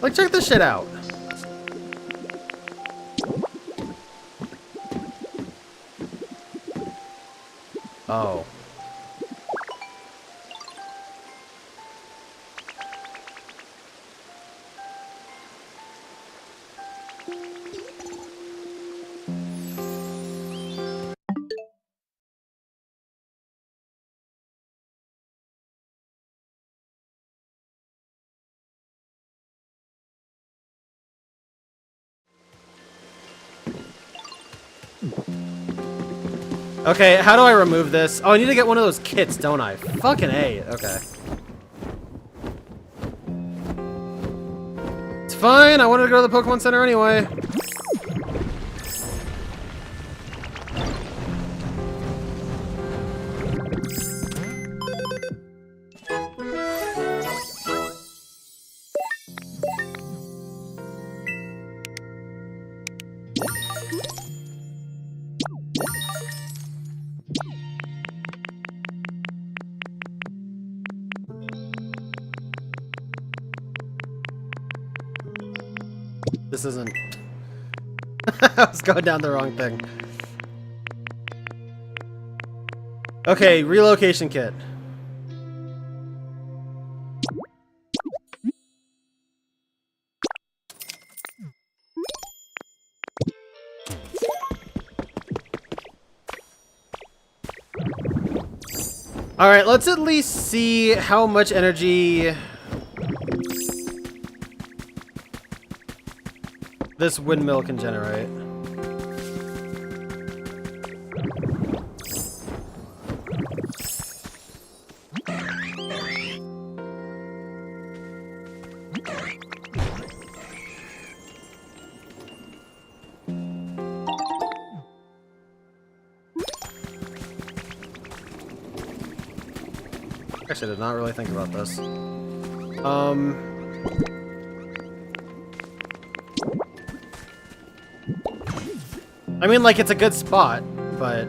A: Like, check this shit out. Oh. Okay, how do I remove this? Oh, I need to get one of those kits, don't I? Fucking A. Okay. It's fine. I wanted to go to the Pokemon Center anyway. This isn't... I was going down the wrong thing. Okay, relocation kit. Alright, let's at least see how much energy this windmill can generate. Actually, I did not really think about this. I mean, like, it's a good spot, but...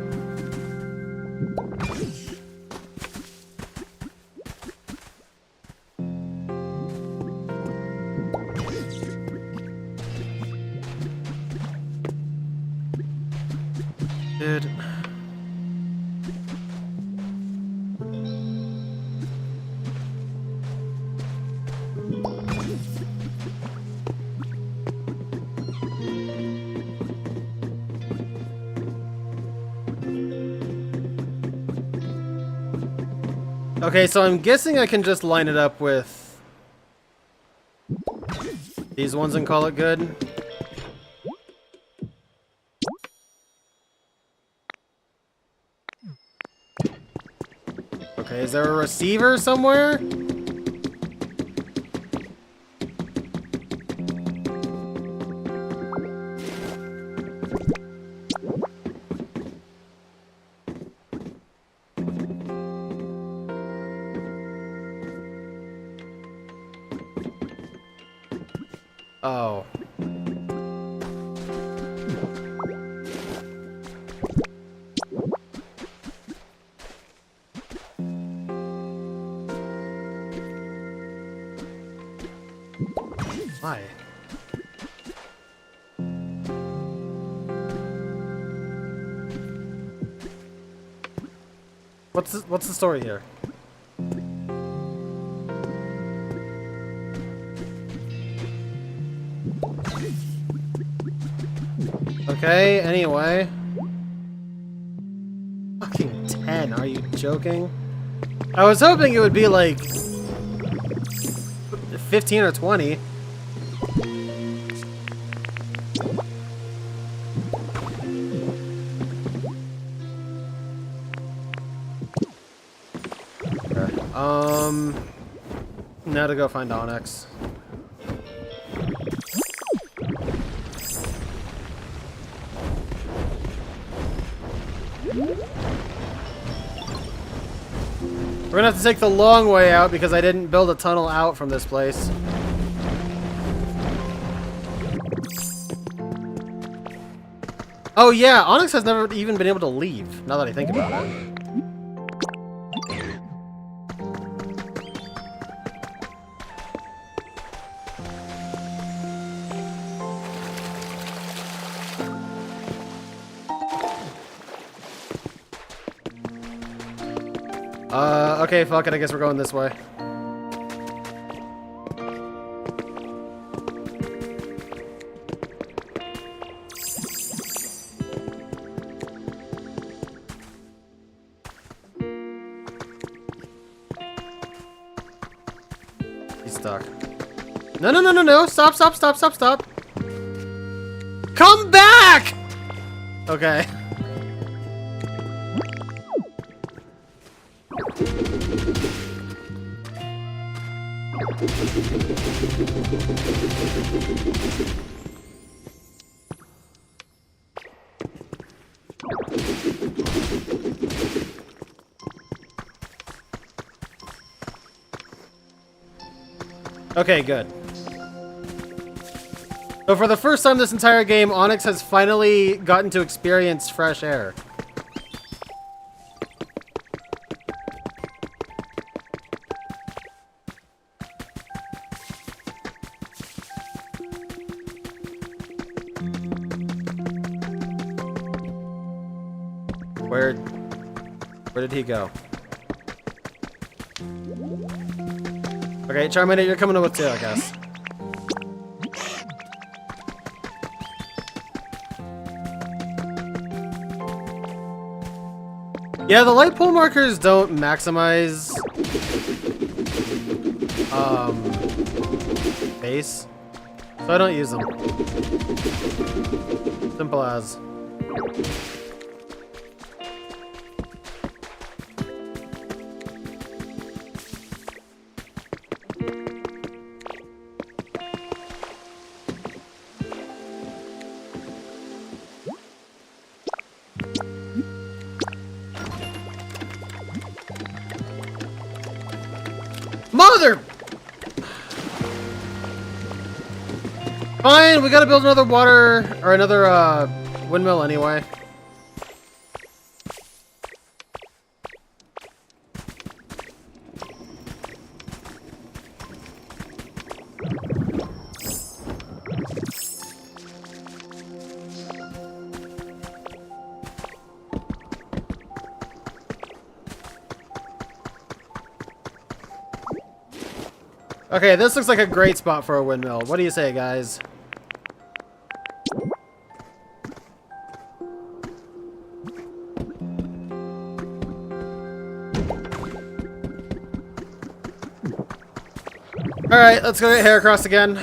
A: Dude... Okay, so I'm guessing I can just line it up with these ones and call it good. Okay, is there a receiver somewhere? Oh. Why? What's the story here? Okay, anyway. Fucking 10, are you joking? I was hoping it would be like 15 or 20. Now to go find Onyx. We're gonna have to take the long way out because I didn't build a tunnel out from this place. Oh yeah, Onyx has never even been able to leave, now that I think about it. Okay, fuck it, I guess we're going this way. He's stuck. No, no, no, no, no! Stop, stop, stop, stop, stop! Come back! Okay. Okay, good. So for the first time this entire game, Onyx has finally gotten to experience fresh air. Where did he go? Okay, Charmander, you're coming with too, I guess. Yeah, the light pole markers don't maximize base, so I don't use them. Simple as. Mother! Fine, we gotta build another water, or another, windmill anyway. Okay, this looks like a great spot for a windmill. What do you say, guys? Alright, let's go get Heracross again.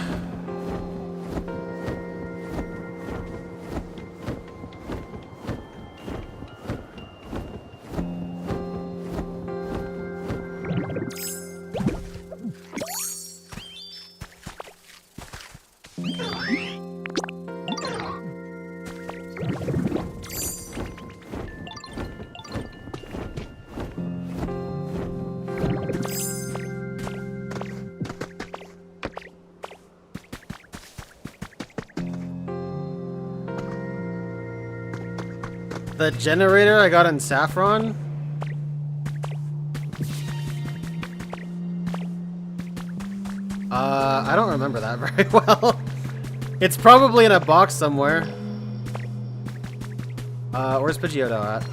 A: The generator I got in Saffron? I don't remember that very well. It's probably in a box somewhere. Where's Pidgeotto at?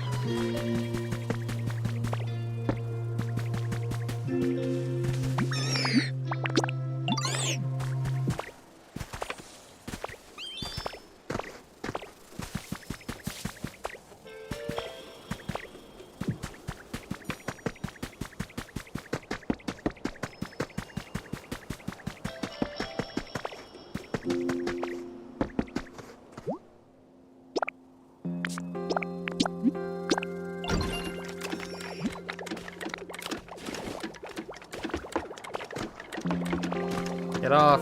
A: Get off.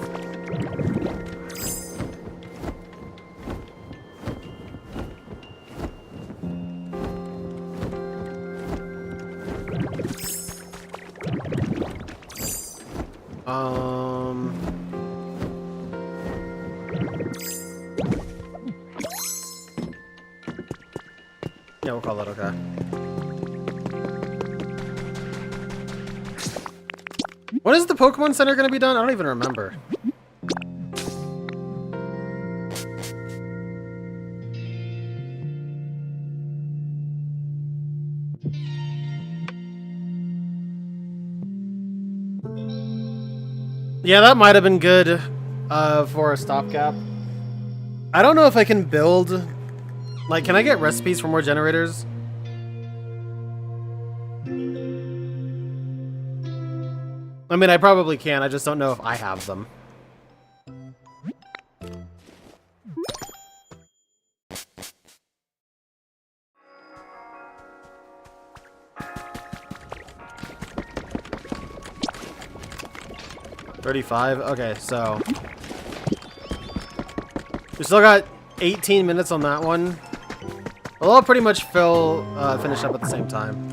A: Yeah, we'll call that okay. When is the Pokemon Center going to be done? I don't even remember. Yeah, that might have been good for a stopgap. I don't know if I can build... Like, can I get recipes for more generators? I mean, I probably can. I just don't know if I have them. $35? Okay, so... We still got 18 minutes on that one. Well, I'll pretty much finish up at the same time.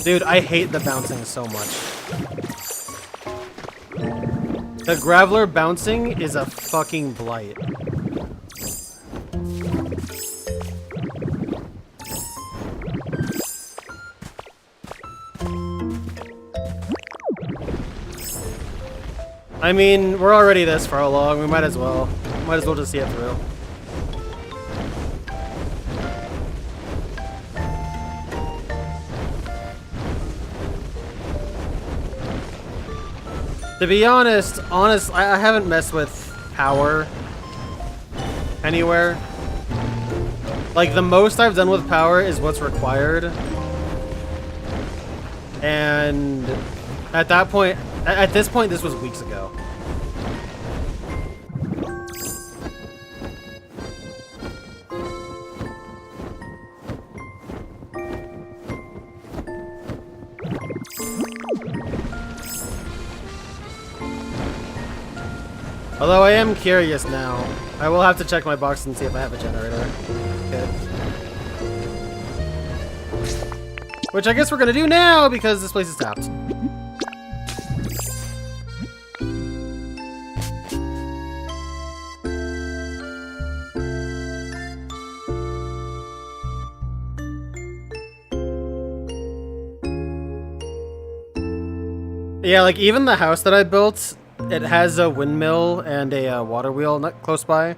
A: Dude, I hate the bouncing so much. The Graveler bouncing is a fucking blight. I mean, we're already this far along. We might as well just see it through. To be honest, I haven't messed with power anywhere. Like, the most I've done with power is what's required. And at that point, at this point, this was weeks ago. Although I am curious now. I will have to check my box and see if I have a generator. Okay. Which I guess we're gonna do now because this place is tapped. Yeah, like even the house that I built, it has a windmill and a water wheel not close by.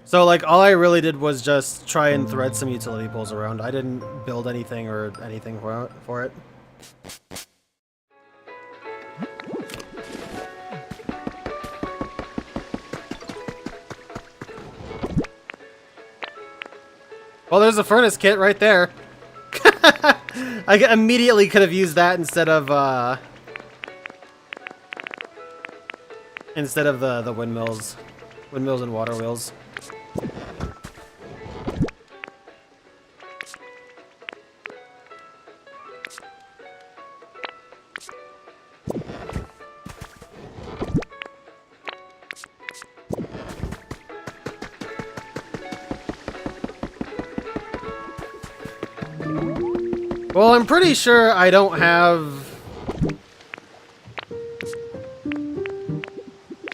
A: So like all I really did was just try and thread some utility poles around. I didn't build anything or anything for it. Well, there's a furnace kit right there. I immediately could have used that instead of the windmills and water wheels. Well, I'm pretty sure I don't have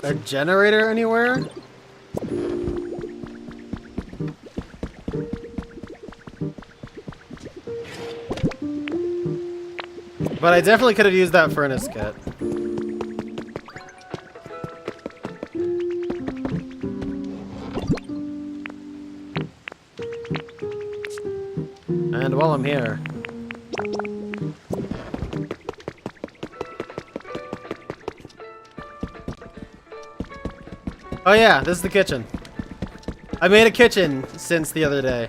A: a generator anywhere. But I definitely could have used that furnace kit. And while I'm here... Oh yeah, this is the kitchen. I made a kitchen since the other day.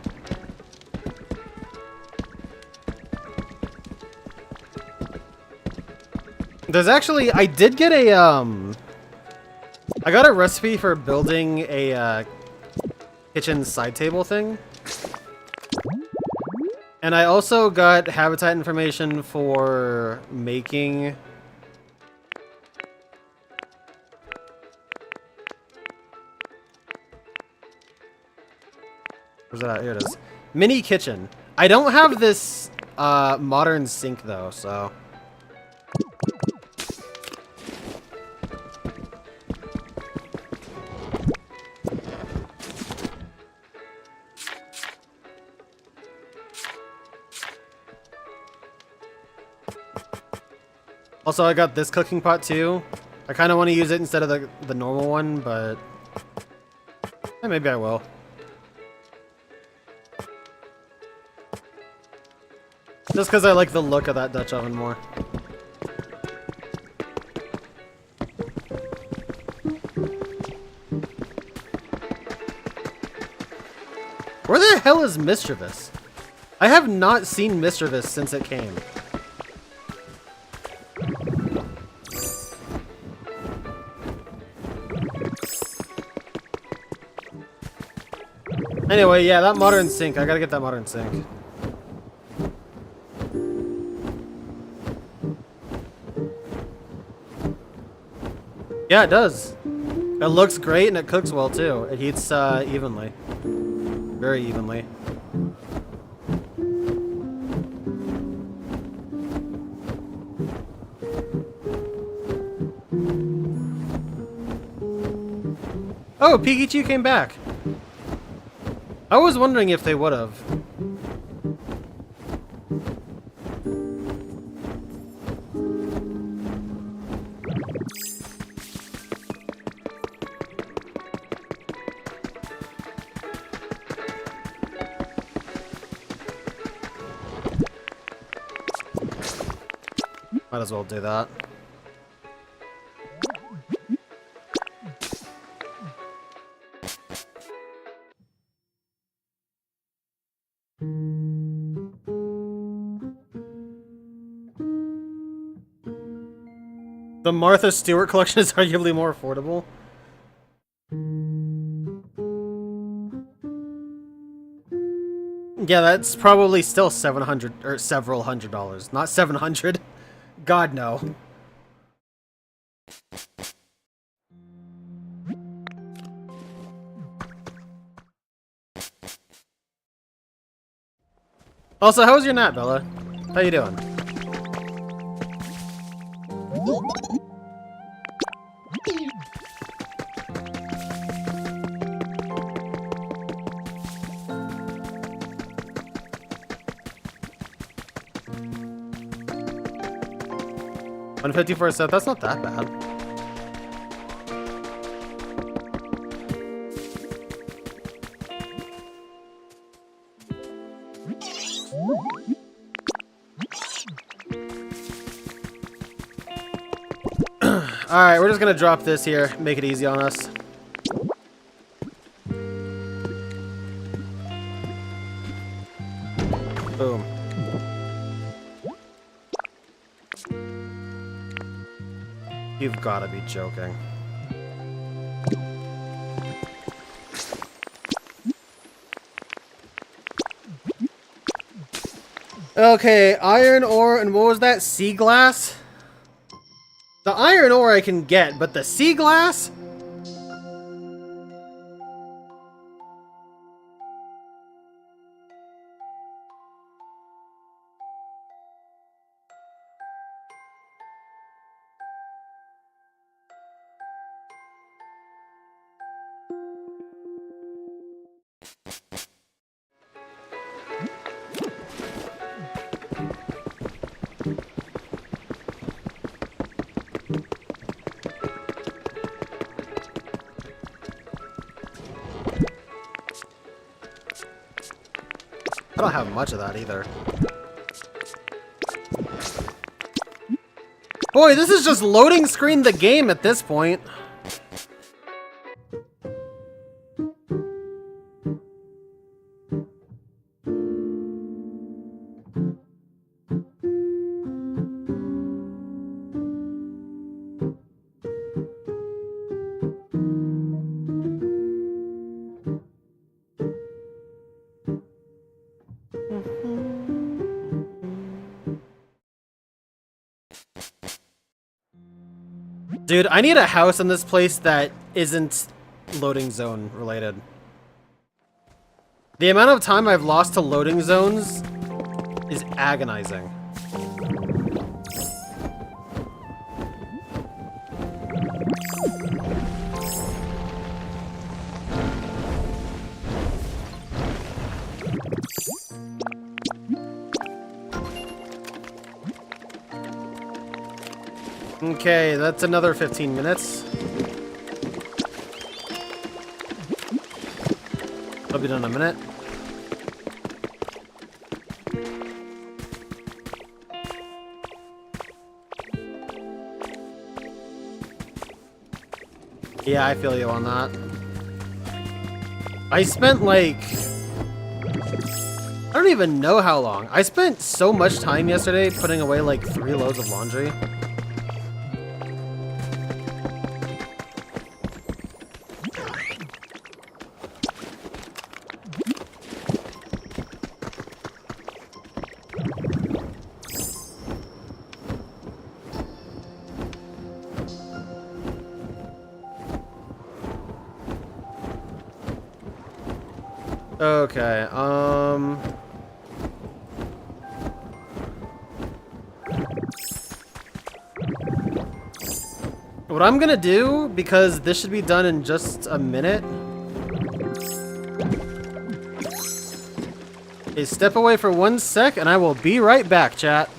A: There's actually, I did get a, I got a recipe for building a, kitchen side table thing. And I also got habitat information for making... Where's that at? Here it is. Mini kitchen. I don't have this, modern sink though, so... Also, I got this cooking pot too. I kind of want to use it instead of the normal one, but maybe I will. Just because I like the look of that Dutch oven more. Where the hell is Mischievous? I have not seen Mischievous since it came. Anyway, yeah, that modern sink. I gotta get that modern sink. Yeah, it does. It looks great and it cooks well too. It heats evenly. Very evenly. Oh, Pikachu came back. I was wondering if they would have. Might as well do that. The Martha Stewart collection is arguably more affordable. Yeah, that's probably still $700 or several $100s, not 700. God no. Also, how was your nap, Bella? How you doing? $150 for a set, that's not that bad. Alright, we're just gonna drop this here, make it easy on us. Boom. You've gotta be joking. Okay, iron ore, and what was that? Sea glass? The iron ore I can get, but the sea glass? don't have much of that either. Boy, this is just loading screen the game at this point. Dude, I need a house in this place that isn't loading zone related. The amount of time I've lost to loading zones is agonizing. Okay, that's another 15 minutes. I'll be done in a minute. Yeah, I feel you on that. I spent like... I don't even know how long. I spent so much time yesterday putting away like 3 loads of laundry. Okay, what I'm gonna do, because this should be done in just a minute, is step away for 1 sec, and I will be right back, chat.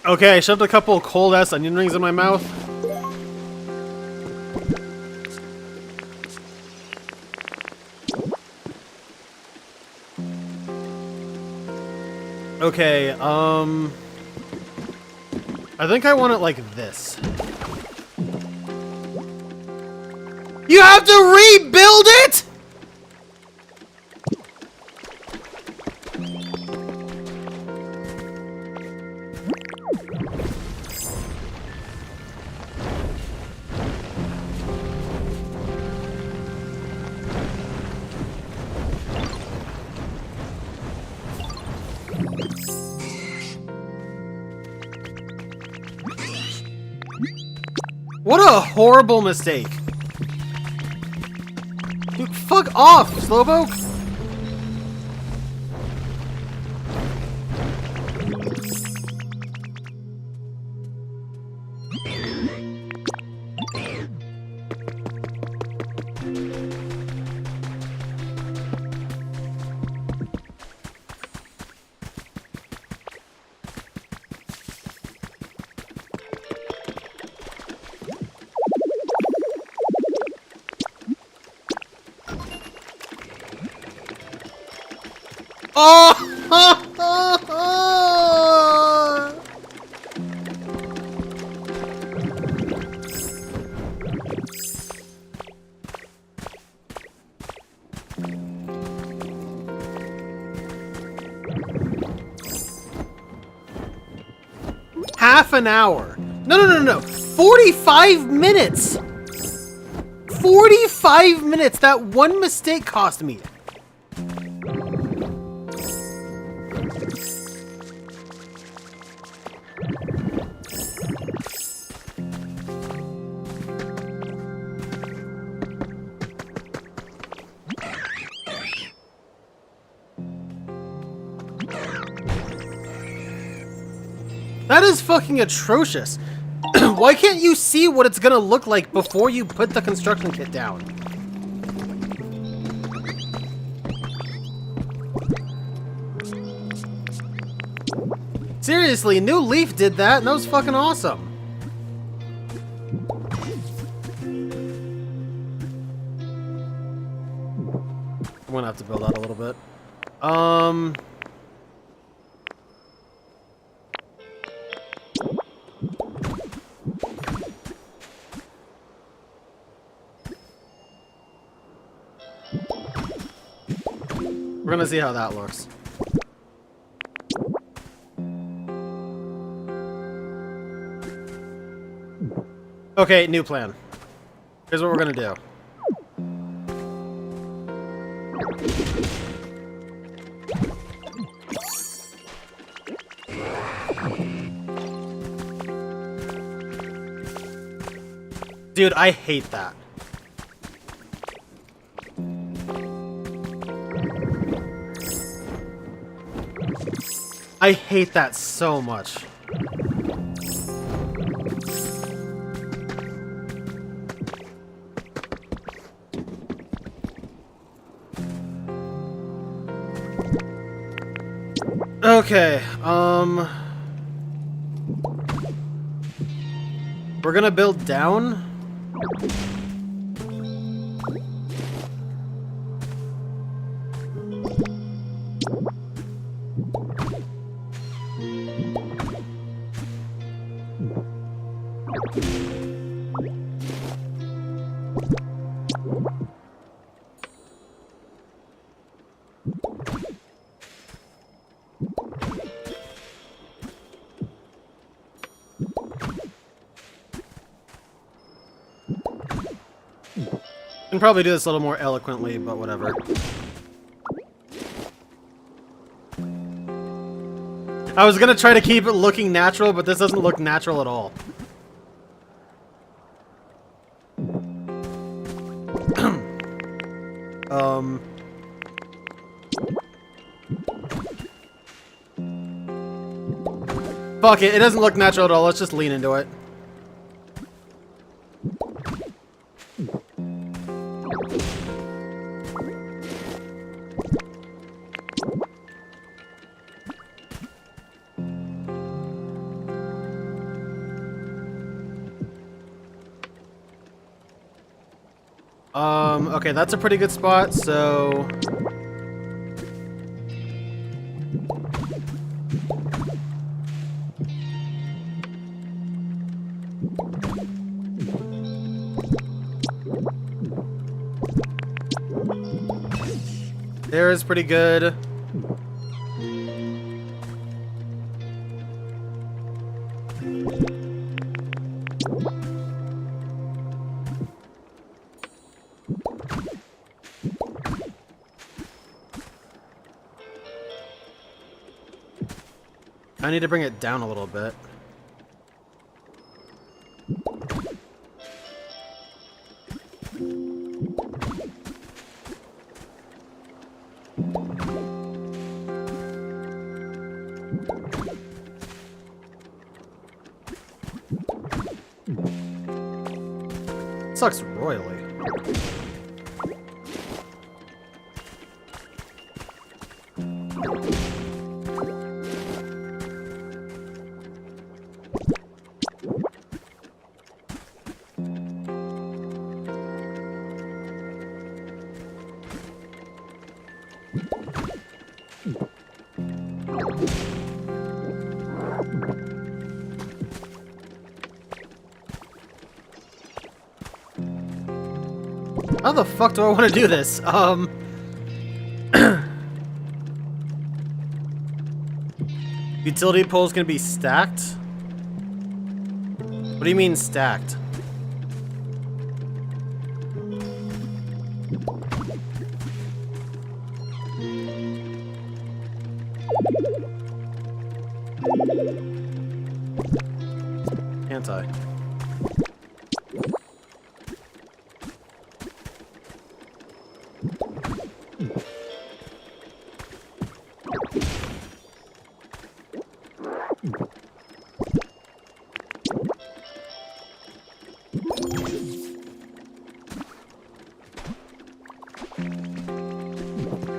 A: Okay, I shoved a couple cold-ass onion rings in my mouth. Okay, I think I want it like this. You have to rebuild it?! What a horrible mistake. Dude, fuck off, Slowpoke! Oh! Half an hour. No. 45 minutes. 45 minutes. That one mistake cost me. That is fucking atrocious. Why can't you see what it's gonna look like before you put the construction kit down? Seriously, New Leaf did that, and that was fucking awesome. I'm gonna have to build out a little bit. We're gonna see how that looks. Okay, new plan. Here's what we're gonna do. Dude, I hate that. I hate that so much. Okay, we're gonna build down. Can probably do this a little more eloquently, but whatever. I was gonna try to keep it looking natural, but this doesn't look natural at all. Fuck it, it doesn't look natural at all. Let's just lean into it. Okay, that's a pretty good spot, so... There is pretty good. I need to bring it down a little bit. Sucks royally. How the fuck do I want to do this? Utility pole's gonna be stacked? What do you mean stacked? Anti.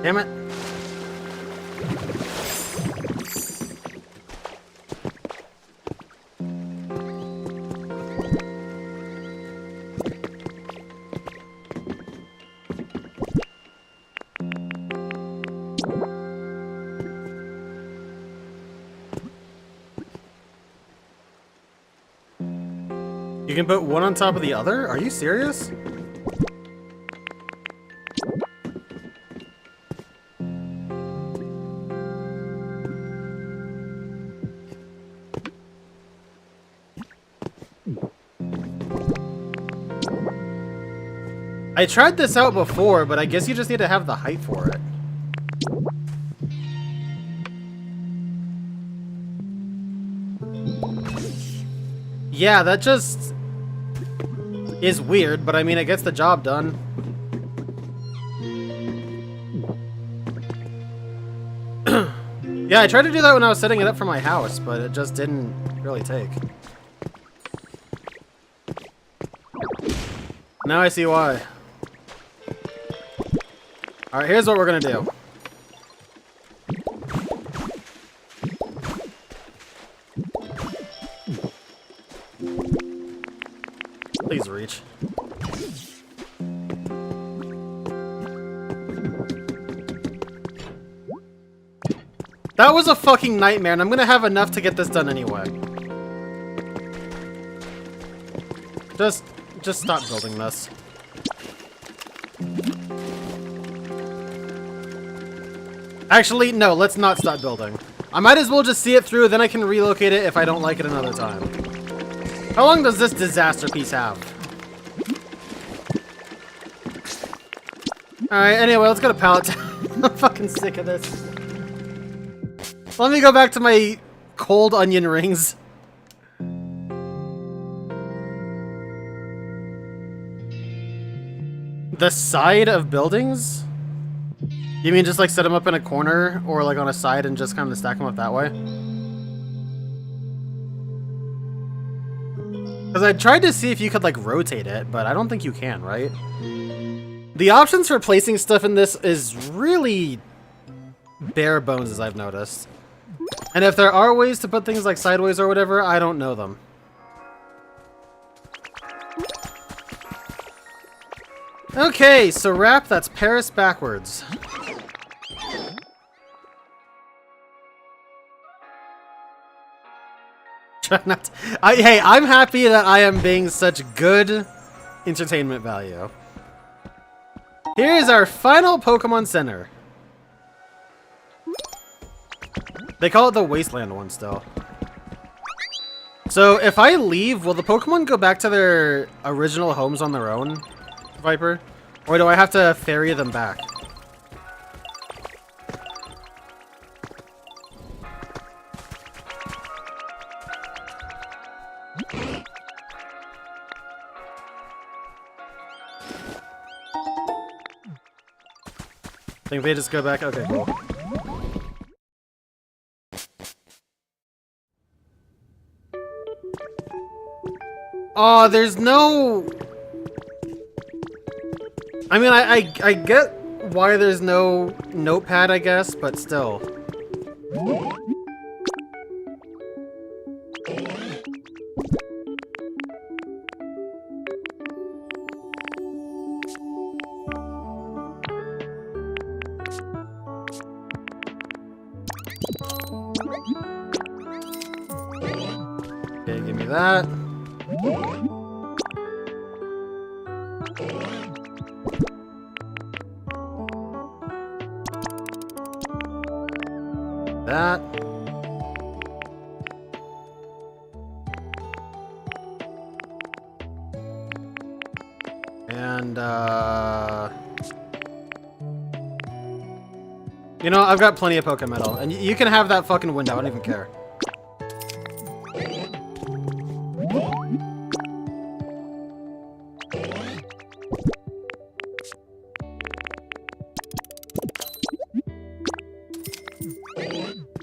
A: Damn it. You can put one on top of the other? Are you serious? I tried this out before, but I guess you just need to have the height for it. Yeah, that just is weird, but I mean, it gets the job done. Yeah, I tried to do that when I was setting it up for my house, but it just didn't really take. Now I see why. Alright, here's what we're gonna do. Please reach. That was a fucking nightmare, and I'm gonna have enough to get this done anyway. Just stop building this. Actually, no, let's not stop building. I might as well just see it through, then I can relocate it if I don't like it another time. How long does this disaster piece have? Alright, anyway, let's go to pallet time. I'm fucking sick of this. Let me go back to my cold onion rings. The side of buildings? You mean just like set them up in a corner or like on a side and just kind of stack them up that way? Because I tried to see if you could like rotate it, but I don't think you can, right? The options for placing stuff in this is really bare bones, as I've noticed. And if there are ways to put things like sideways or whatever, I don't know them. Okay, so wrap, that's Paris backwards. Try not to, hey, I'm happy that I am being such good entertainment value. Here's our final Pokemon Center. They call it the Wasteland one still. So if I leave, will the Pokemon go back to their original homes on their own, Viper? Or do I have to ferry them back? Think they just go back? Okay, cool. Oh, there's no... I mean, I get why there's no notepad, I guess, but still. Okay, give me that. that. And, you know, I've got plenty of Pokemetal, and you can have that fucking window, I don't even care.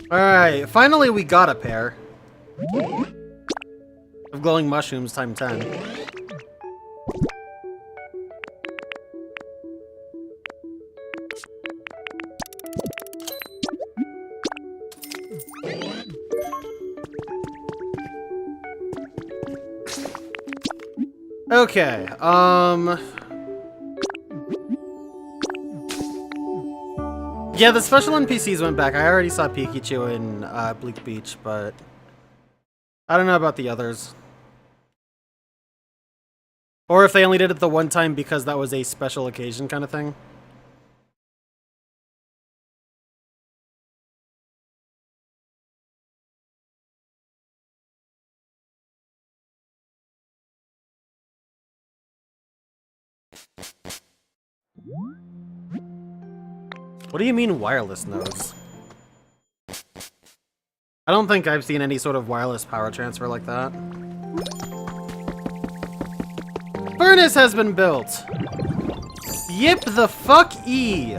A: Alright, finally we got a pair of glowing mushrooms times 10. Okay, yeah, the special NPCs went back. I already saw Pikachu in Bleak Beach, but I don't know about the others. Or if they only did it the one time because that was a special occasion kind of thing. What do you mean wireless nodes? I don't think I've seen any sort of wireless power transfer like that. Furnace has been built! Yip the fuck E!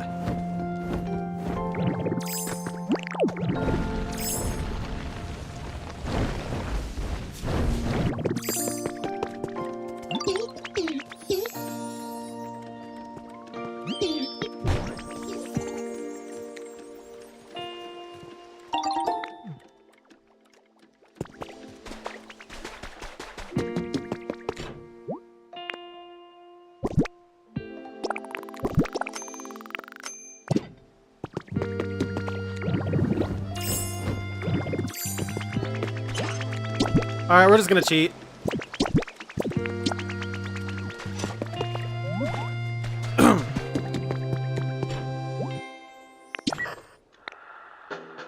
A: Alright, we're just gonna cheat.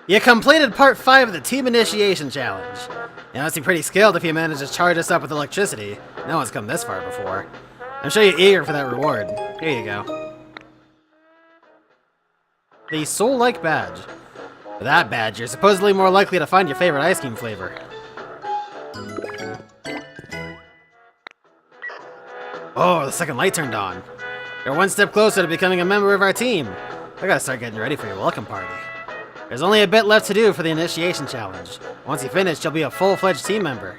A: You completed part 5 of the Team Initiation Challenge. You must be pretty skilled if you manage to charge us up with electricity. No one's come this far before. I'm sure you're eager for that reward. Here you go. The Soul-like badge. With that badge, you're supposedly more likely to find your favorite ice cream flavor. Oh, the second light turned on. You're one step closer to becoming a member of our team. I gotta start getting ready for your welcome party. There's only a bit left to do for the initiation challenge. Once you finish, you'll be a full-fledged team member.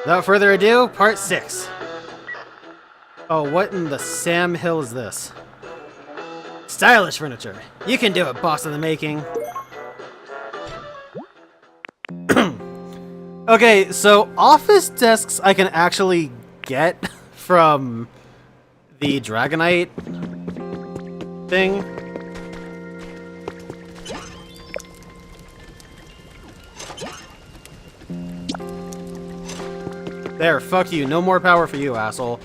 A: Without further ado, part 6. Oh, what in the Sam Hill is this? Stylish furniture. You can do it, boss in the making. Okay, so office desks I can actually get from the Dragonite thing. There, fuck you. No more power for you, asshole.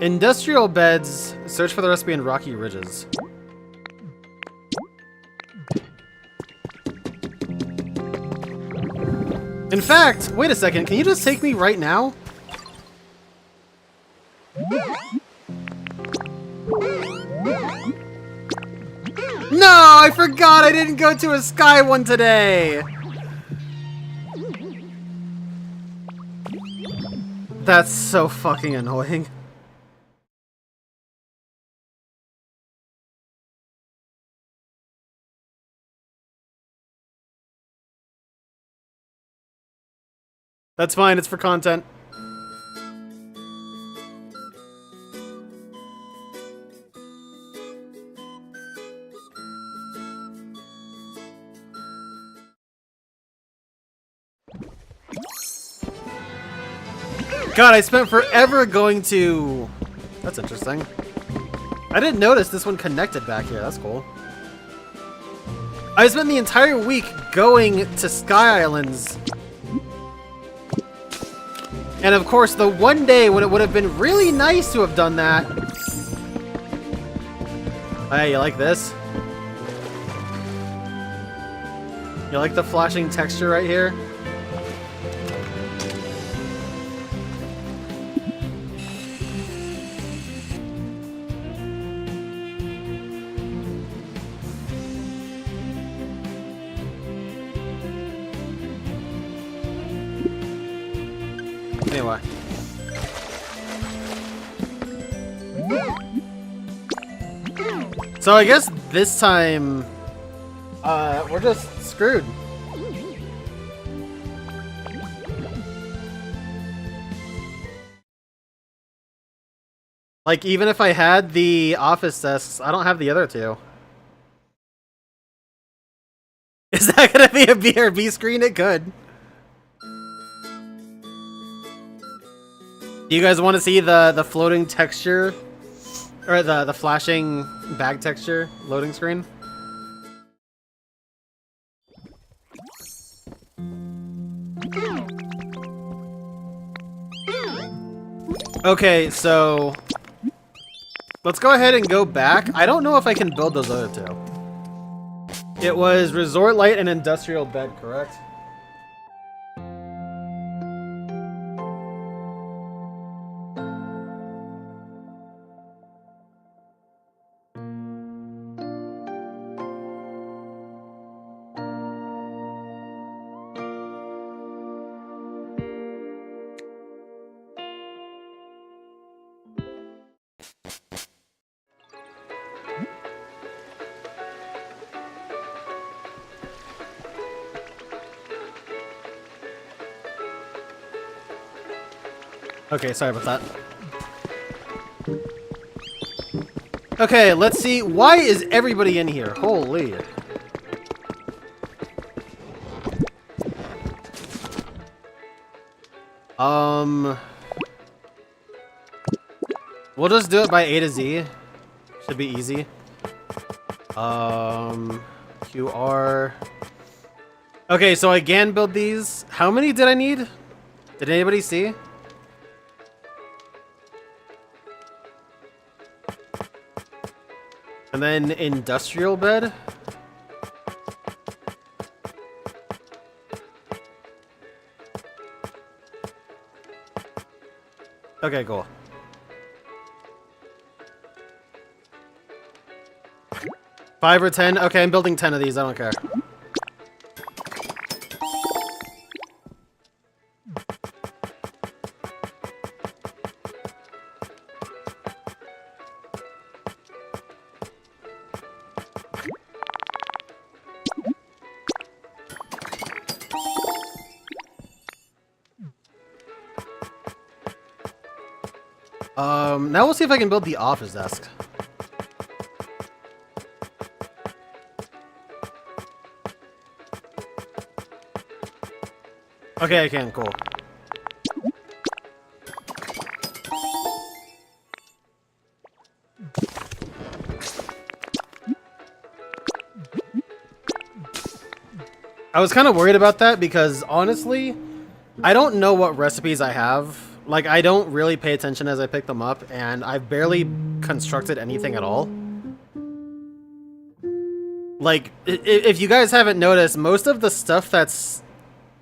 A: Industrial beds. Search for the recipe in Rocky Ridges. In fact, wait a second, can you just take me right now? No, I forgot I didn't go to a sky one today! That's so fucking annoying. That's fine, it's for content. God, I spent forever going to... That's interesting. I didn't notice this one connected back here. That's cool. I spent the entire week going to Sky Islands. And of course, the one day when it would have been really nice to have done that Hey, you like this? You like the flashing texture right here? Anyway. So I guess this time, we're just screwed. Like, even if I had the office desks, I don't have the other two. Is that gonna be a BRB screen? It could. Do you guys want to see the floating texture? Or the flashing bag texture loading screen? Okay, so let's go ahead and go back. I don't know if I can build those other two. It was Resort Light and Industrial Bed, correct? Okay, sorry about that. Okay, let's see. Why is everybody in here? Holy. We'll just do it by A to Z. Should be easy. QR. Okay, so I can build these. How many did I need? Did anybody see? And then industrial bed. Okay, cool. Five or 10? Okay, I'm building 10 of these. I don't care. Now we'll see if I can build the office desk. Okay, I can, cool. I was kind of worried about that because honestly, I don't know what recipes I have. Like, I don't really pay attention as I pick them up, and I've barely constructed anything at all. Like, if you guys haven't noticed, most of the stuff that's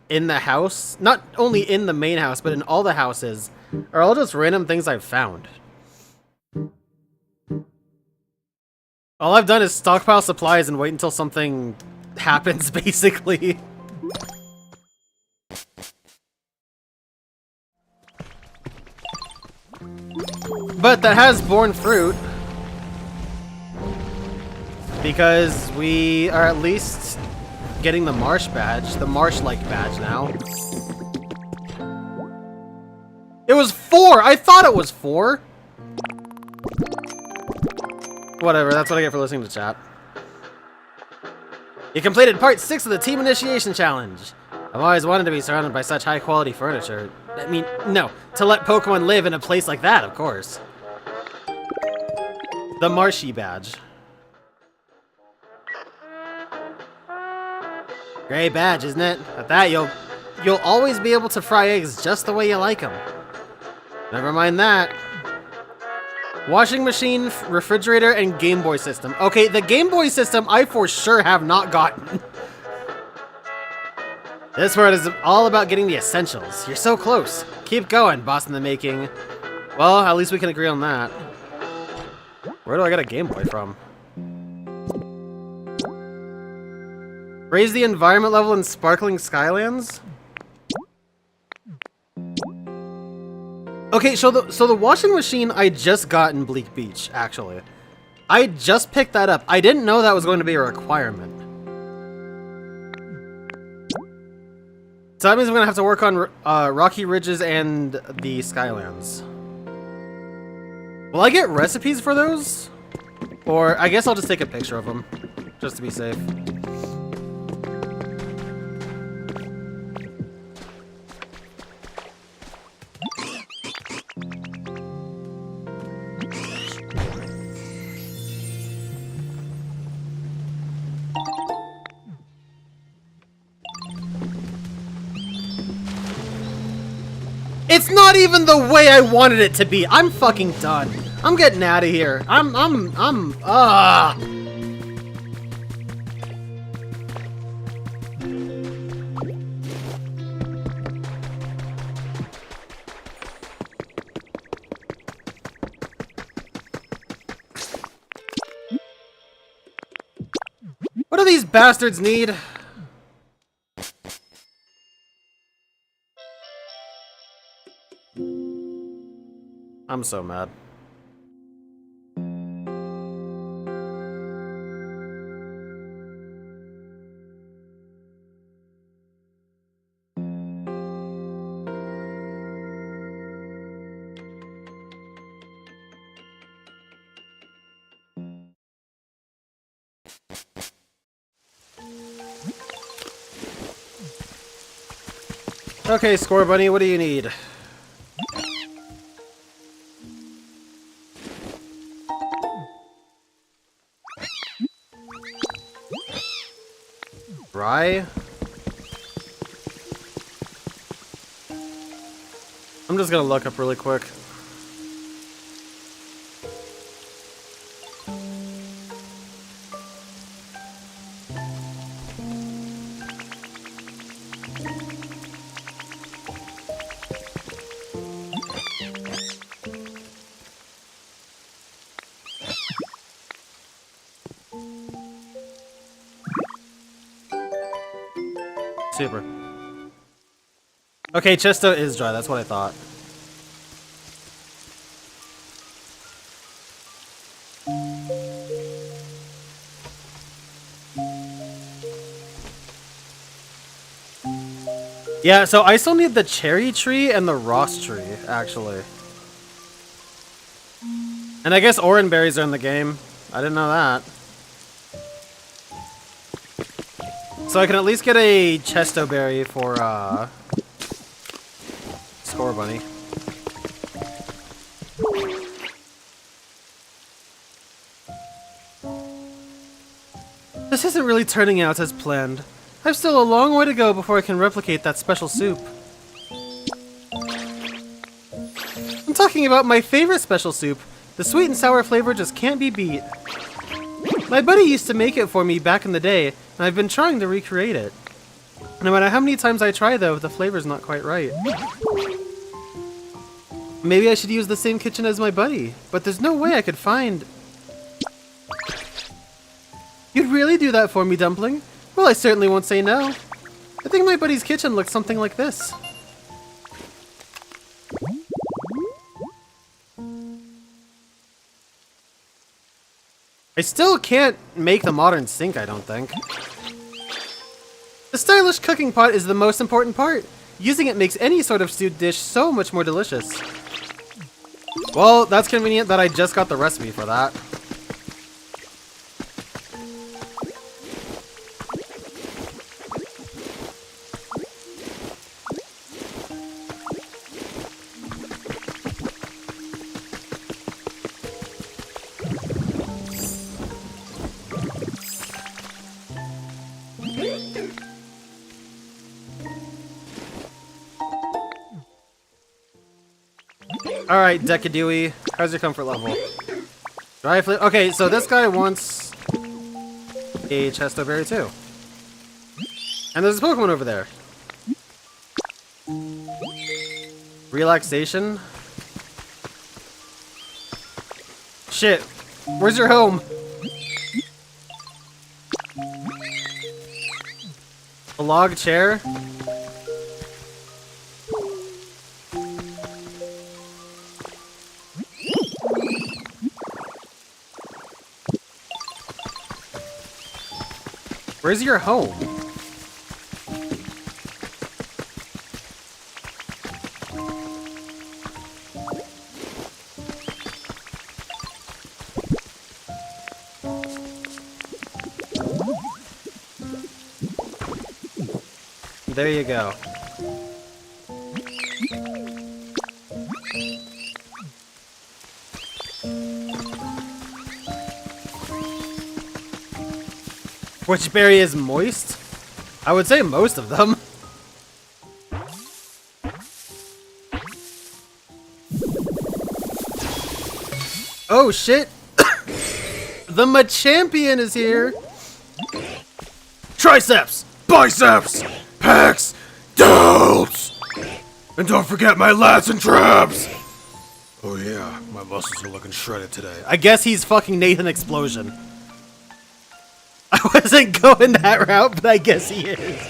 A: in the house, not only in the main house, but in all the houses, are all just random things I've found. All I've done is stockpile supplies and wait until something happens, basically. But that has borne fruit. Because we are at least getting the marsh badge, the marsh-like badge now. It was 4! I thought it was 4! Whatever, that's what I get for listening to chat. You completed part 6 of the Team Initiation Challenge. I've always wanted to be surrounded by such high-quality furniture. I mean, no, to let Pokemon live in a place like that, of course. The Marshy badge. Great badge, isn't it? With that, you'll always be able to fry eggs just the way you like them. Never mind that. Washing machine, refrigerator, and Game Boy system. Okay, the Game Boy system I for sure have not gotten. This part is all about getting the essentials. You're so close. Keep going, boss in the making. Well, at least we can agree on that. Where do I get a Game Boy from? Raise the environment level in Sparkling Skylands? Okay, so the washing machine I just got in Bleak Beach, actually. I just picked that up. I didn't know that was going to be a requirement. So that means I'm going to have to work on Rocky Ridges and the Skylands. Will I get recipes for those? Or I guess I'll just take a picture of them, just to be safe. It's not even the way I wanted it to be. I'm fucking done. I'm getting out of here. What do these bastards need? I'm so mad. Okay, Score Bunny, what do you need? Rye? I'm just gonna look up really quick. Super. Okay, Chesto is dry, that's what I thought. Yeah, so I still need the cherry tree and the Ross tree, actually. And I guess orange berries are in the game. I didn't know that. So I can at least get a Chesto berry for, Score Bunny. This isn't really turning out as planned. I've still a long way to go before I can replicate that special soup. I'm talking about my favorite special soup. The sweet and sour flavor just can't be beat. My buddy used to make it for me back in the day, and I've been trying to recreate it. No matter how many times I try though, the flavor's not quite right. Maybe I should use the same kitchen as my buddy, but there's no way I could find... You'd really do that for me, Dumpling? Well, I certainly won't say no. I think my buddy's kitchen looks something like this. I still can't make the modern sink, I don't think. The stylish cooking pot is the most important part. Using it makes any sort of stewed dish so much more delicious. Well, that's convenient that I just got the recipe for that. Alright, Decadewey. How's your comfort level? Dry flip. Okay, so this guy wants a Chesto Berry too. And there's a Pokemon over there. Relaxation. Shit. Where's your home? A log chair? Where's your home? There you go. Which berry is moist? I would say most of them. Oh shit! The Machampion is here!
B: Triceps! Biceps! Pecs! Delts! And don't forget my lats and traps! Oh yeah, my muscles are looking shredded today.
A: I guess he's fucking Nathan Explosion. I wasn't going that route, but I guess he is.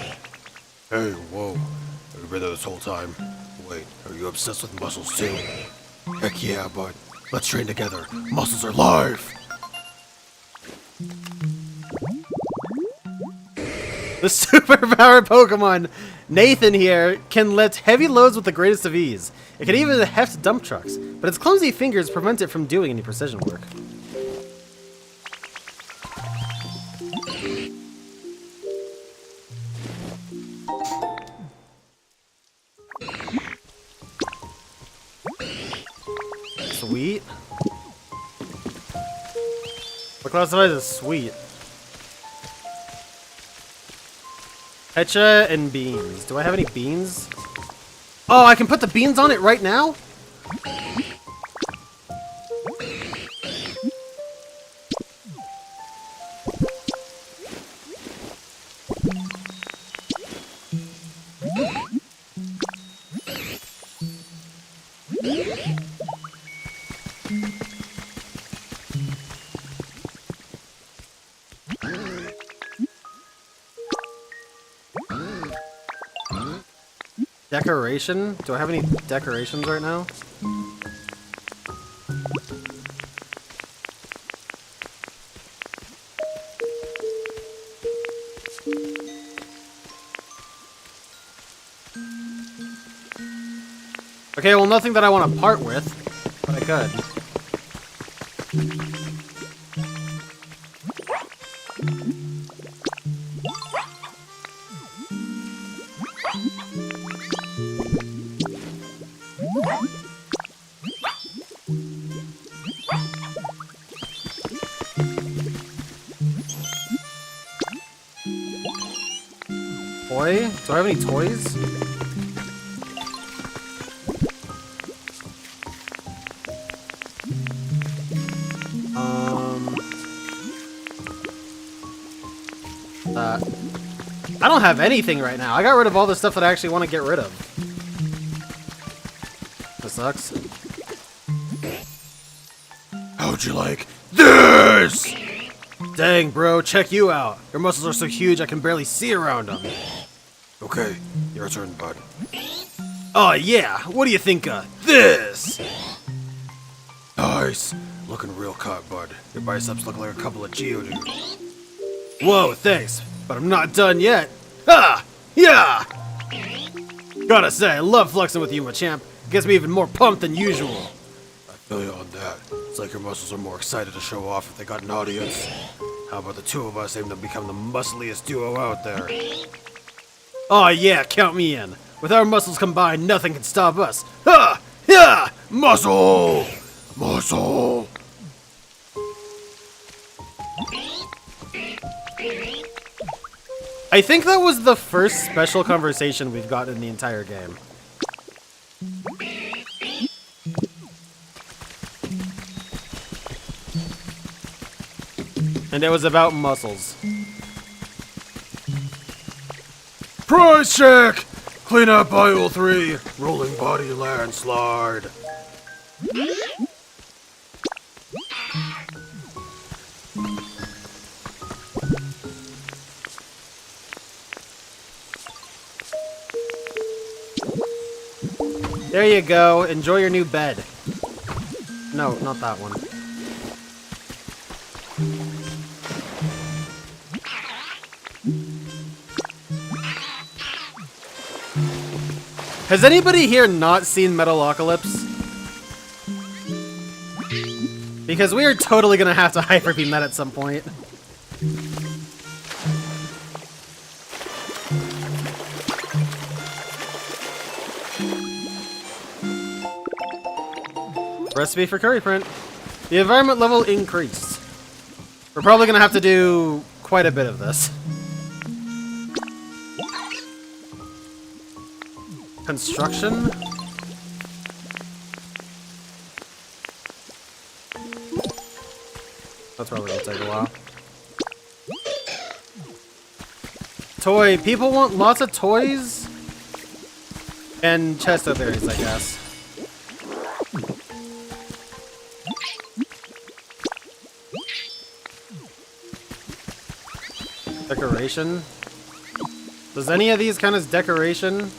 B: Hey, whoa. Have you been there this whole time? Wait, are you obsessed with muscles too? Heck yeah, bud. Let's train together. Muscles are life!
A: The superpowered Pokemon, Nathan here, can lift heavy loads with the greatest of ease. It can even heft dump trucks, but its clumsy fingers prevent it from doing any precision work. Sweet. What classifies as sweet? Pecha and beans. Do I have any beans? Oh, I can put the beans on it right now? Decoration? Do I have any decorations right now? Okay, well, nothing that I want to part with, but I could. Toy? Do I have any toys? I don't have anything right now. I got rid of all the stuff that I actually want to get rid of. That sucks.
B: How'd you like this?
A: Dang, bro, check you out. Your muscles are so huge I can barely see around them.
B: Okay, your turn, bud.
A: Oh yeah, what do you think of this?
B: Nice. Looking real cut, bud. Your biceps look like a couple of Geodudes.
A: Whoa, thanks, but I'm not done yet. Ha! Yeah! Gotta say, I love flexing with you, Machamp. It gets me even more pumped than usual.
B: I feel you on that. It's like your muscles are more excited to show off if they got an audience. How about the two of us aim to become the muscliest duo out there?
A: Oh yeah, count me in. With our muscles combined, nothing can stop us.
B: Ha! Yeah! Muscle! Muscle!
A: I think that was the first special conversation we've gotten in the entire game. And it was about muscles.
B: Prize check! Clean up aisle 3. Rolling body landslide.
A: There you go. Enjoy your new bed. No, not that one. Has anybody here not seen Metalocalypse? Because we are totally gonna have to hyper beam that at some point. Recipe for curry print. The environment level increased. We're probably gonna have to do quite a bit of this. Construction? That's probably gonna take a while. Toy. People want lots of toys and chesto berries, I guess. Decoration? Does any of these count as decoration?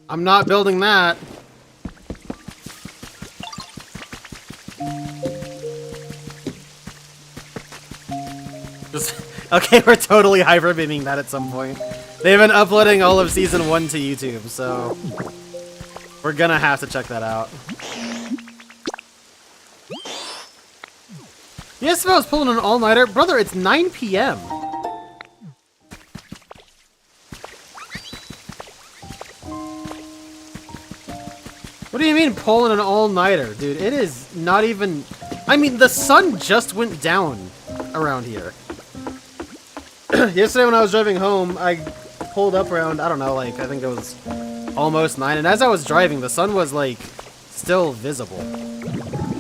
A: I'm not building that. Okay, we're totally hyper beaming that at some point. They've been uploading all of season 1 to YouTube, so we're gonna have to check that out. Yes, if I was pulling an all-nighter, brother, it's 9 p.m. What do you mean pulling an all-nighter, dude? It is not even... I mean, the sun just went down around here. Yesterday when I was driving home, I pulled up around, I don't know, like, I think it was almost 9, and as I was driving, the sun was, like, still visible.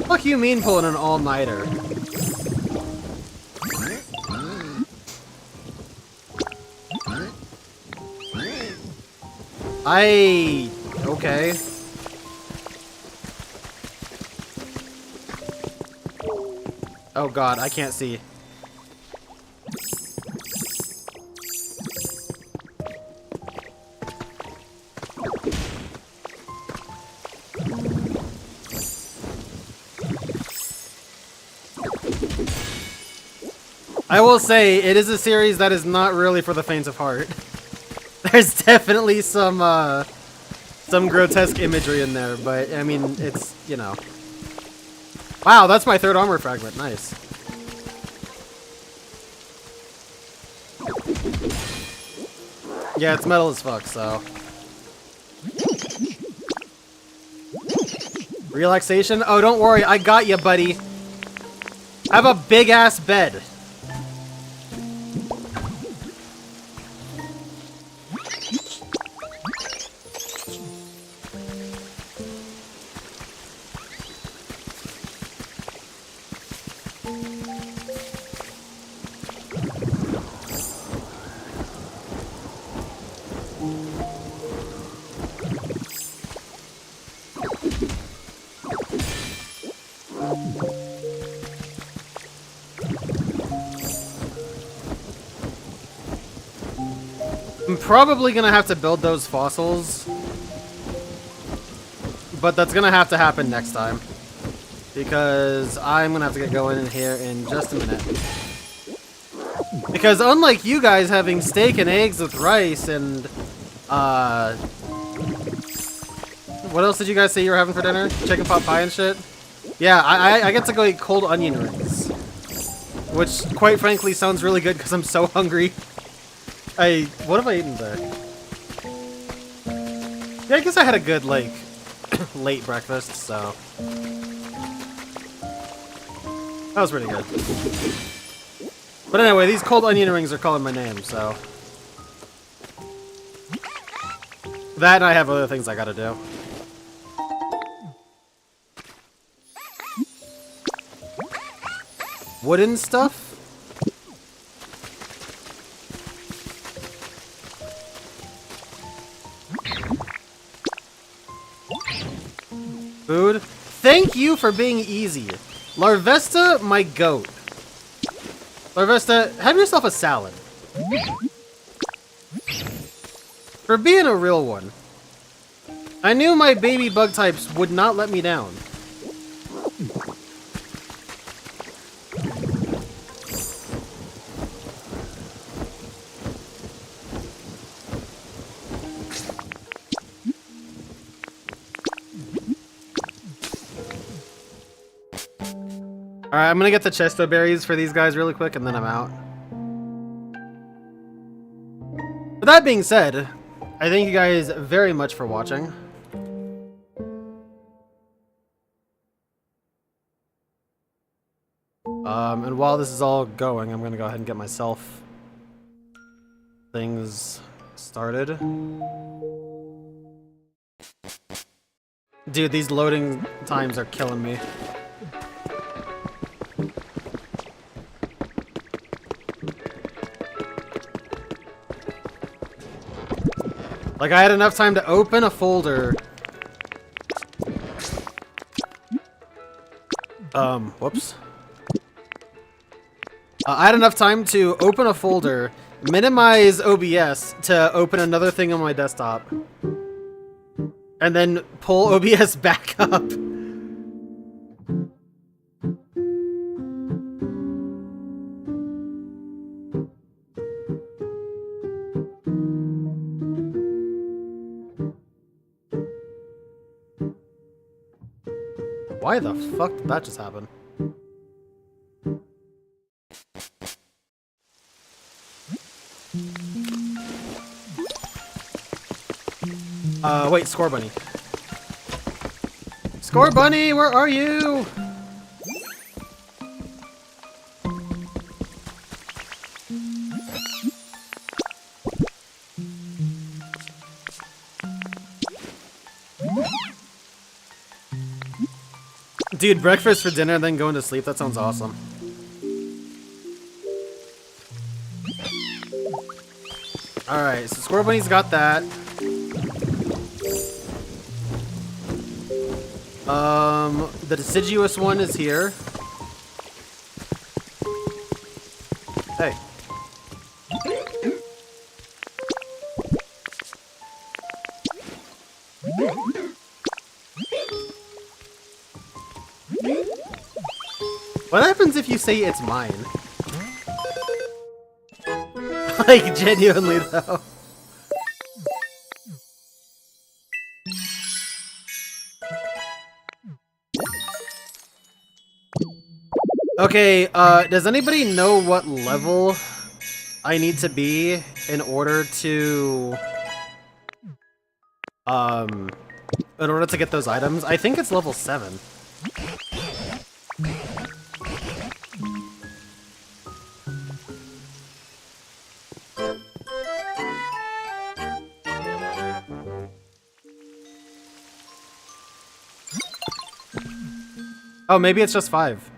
A: What do you mean pulling an all-nighter? Okay. Oh god, I can't see. I will say, it is a series that is not really for the faint of heart. There's definitely some grotesque imagery in there, but, I mean, it's, you know. Wow, that's my third armor fragment. Nice. Yeah, it's metal as fuck, so. Relaxation? Oh, don't worry. I got you, buddy. Have a big-ass bed. I'm probably gonna have to build those fossils, but that's gonna have to happen next time, because I'm gonna have to get going in here in just a minute. Because unlike you guys having steak and eggs with rice and, what else did you guys say you were having for dinner? Chicken pot pie and shit? Yeah, I get to go eat cold onion rings, which quite frankly sounds really good because I'm so hungry. What have I eaten there? Yeah, I guess I had a good, like, late breakfast, so... That was pretty good. But anyway, these cold onion rings are calling my name, so... That and I have other things I gotta do. Wooden stuff? Food? Thank you for being easy. Larvesta, my goat. Larvesta, have yourself a salad. For being a real one. I knew my baby bug types would not let me down. Alright, I'm gonna get the chesto berries for these guys really quick and then I'm out. With that being said, I thank you guys very much for watching. And while this is all going, I'm gonna go ahead and get myself things started. Dude, these loading times are killing me. Like, I had enough time to open a folder. Whoops. I had enough time to open a folder, minimize OBS to open another thing on my desktop, and then pull OBS back up. Why the fuck did that just happen? Wait, Score Bunny. Score Bunny, where are you? Dude, breakfast for dinner and then going to sleep, that sounds awesome. Alright, so Score Bunny's got that. The deciduous one is here. Hey. What happens if you say it's mine? Like, genuinely though. Okay, does anybody know what level I need to be in order to get those items? I think it's level 7. Oh, maybe it's just 5.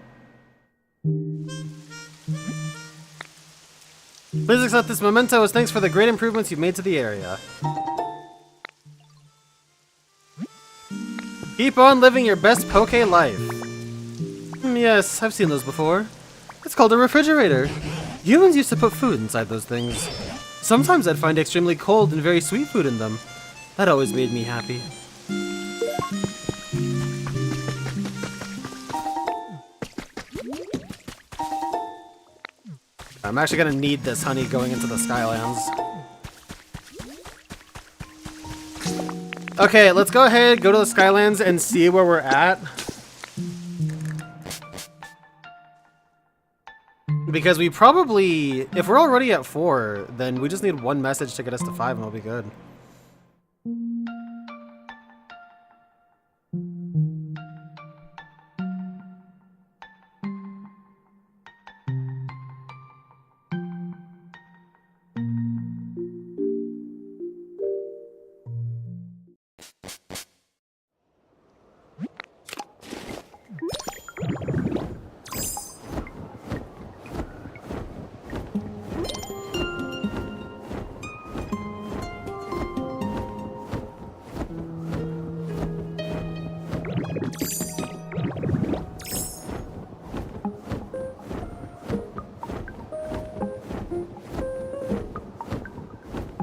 A: Please accept this memento as thanks for the great improvements you've made to the area. Keep on living your best Poke life. Yes, I've seen those before. It's called a refrigerator. Humans used to put food inside those things. Sometimes I'd find extremely cold and very sweet food in them. That always made me happy. I'm actually gonna need this honey going into the Skylands. Okay, let's go ahead, go to the Skylands, and see where we're at. Because we probably, if we're already at 4, then we just need one message to get us to 5 and we'll be good.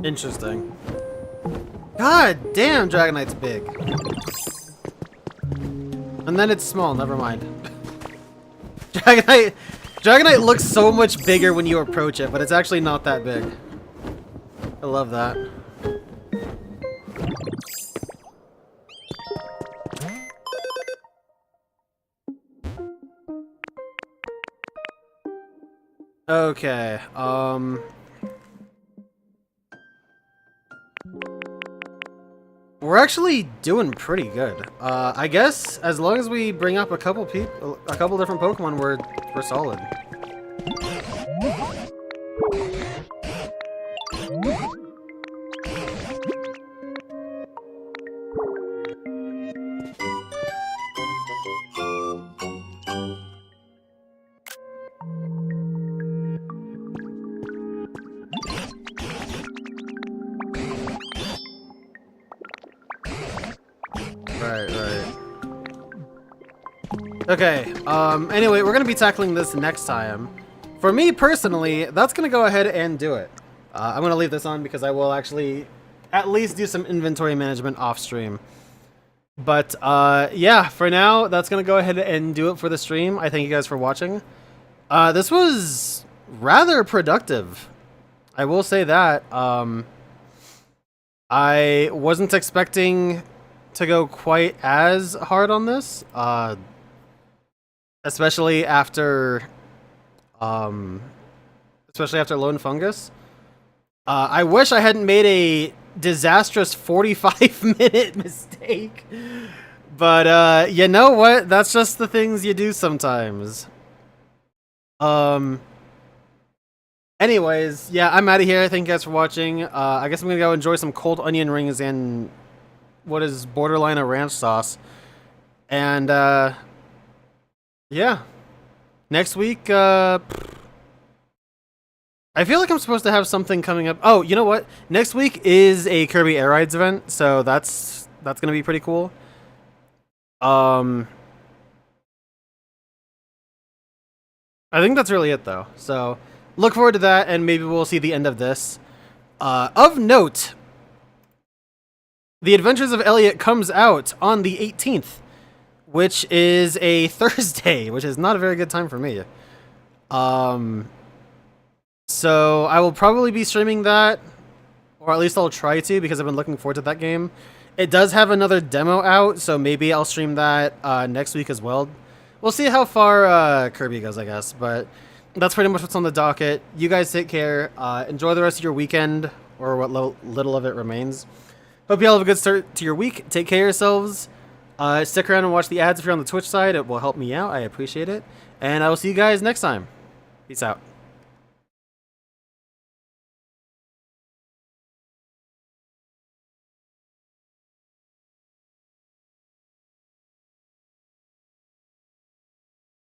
A: Interesting. God damn, Dragonite's big. And then it's small, never mind. Dragonite looks so much bigger when you approach it, but it's actually not that big. I love that. Okay, we're actually doing pretty good. I guess as long as we bring up a couple different Pokemon, we're solid. Right. Okay, anyway, we're gonna be tackling this next time. For me, personally, that's gonna go ahead and do it. I'm gonna leave this on because I will actually at least do some inventory management off stream. But, yeah, for now, that's gonna go ahead and do it for the stream. I thank you guys for watching. This was rather productive. I will say that. I wasn't expecting to go quite as hard on this, especially after Lone Fungus. I wish I hadn't made a disastrous 45-minute mistake, but you know what? That's just the things you do sometimes. Anyways, yeah, I'm out of here. Thank you guys for watching. I guess I'm gonna go enjoy some cold onion rings and what is borderline a ranch sauce. And, yeah. Next week, I feel like I'm supposed to have something coming up. Oh, you know what? Next week is a Kirby Air Rides event, so that's gonna be pretty cool. I think that's really it, though. So, look forward to that, and maybe we'll see the end of this. Of note, The Adventures of Elliot comes out on the 18th, which is a Thursday, which is not a very good time for me. So I will probably be streaming that, or at least I'll try to, because I've been looking forward to that game. It does have another demo out, so maybe I'll stream that next week as well. We'll see how far Kirby goes, I guess, but that's pretty much what's on the docket. You guys take care. Enjoy the rest of your weekend, or what little of it remains. Hope you all have a good start to your week. Take care of yourselves. Stick around and watch the ads if you're on the Twitch side. It will help me out. I appreciate it. And I will see you guys next time. Peace out.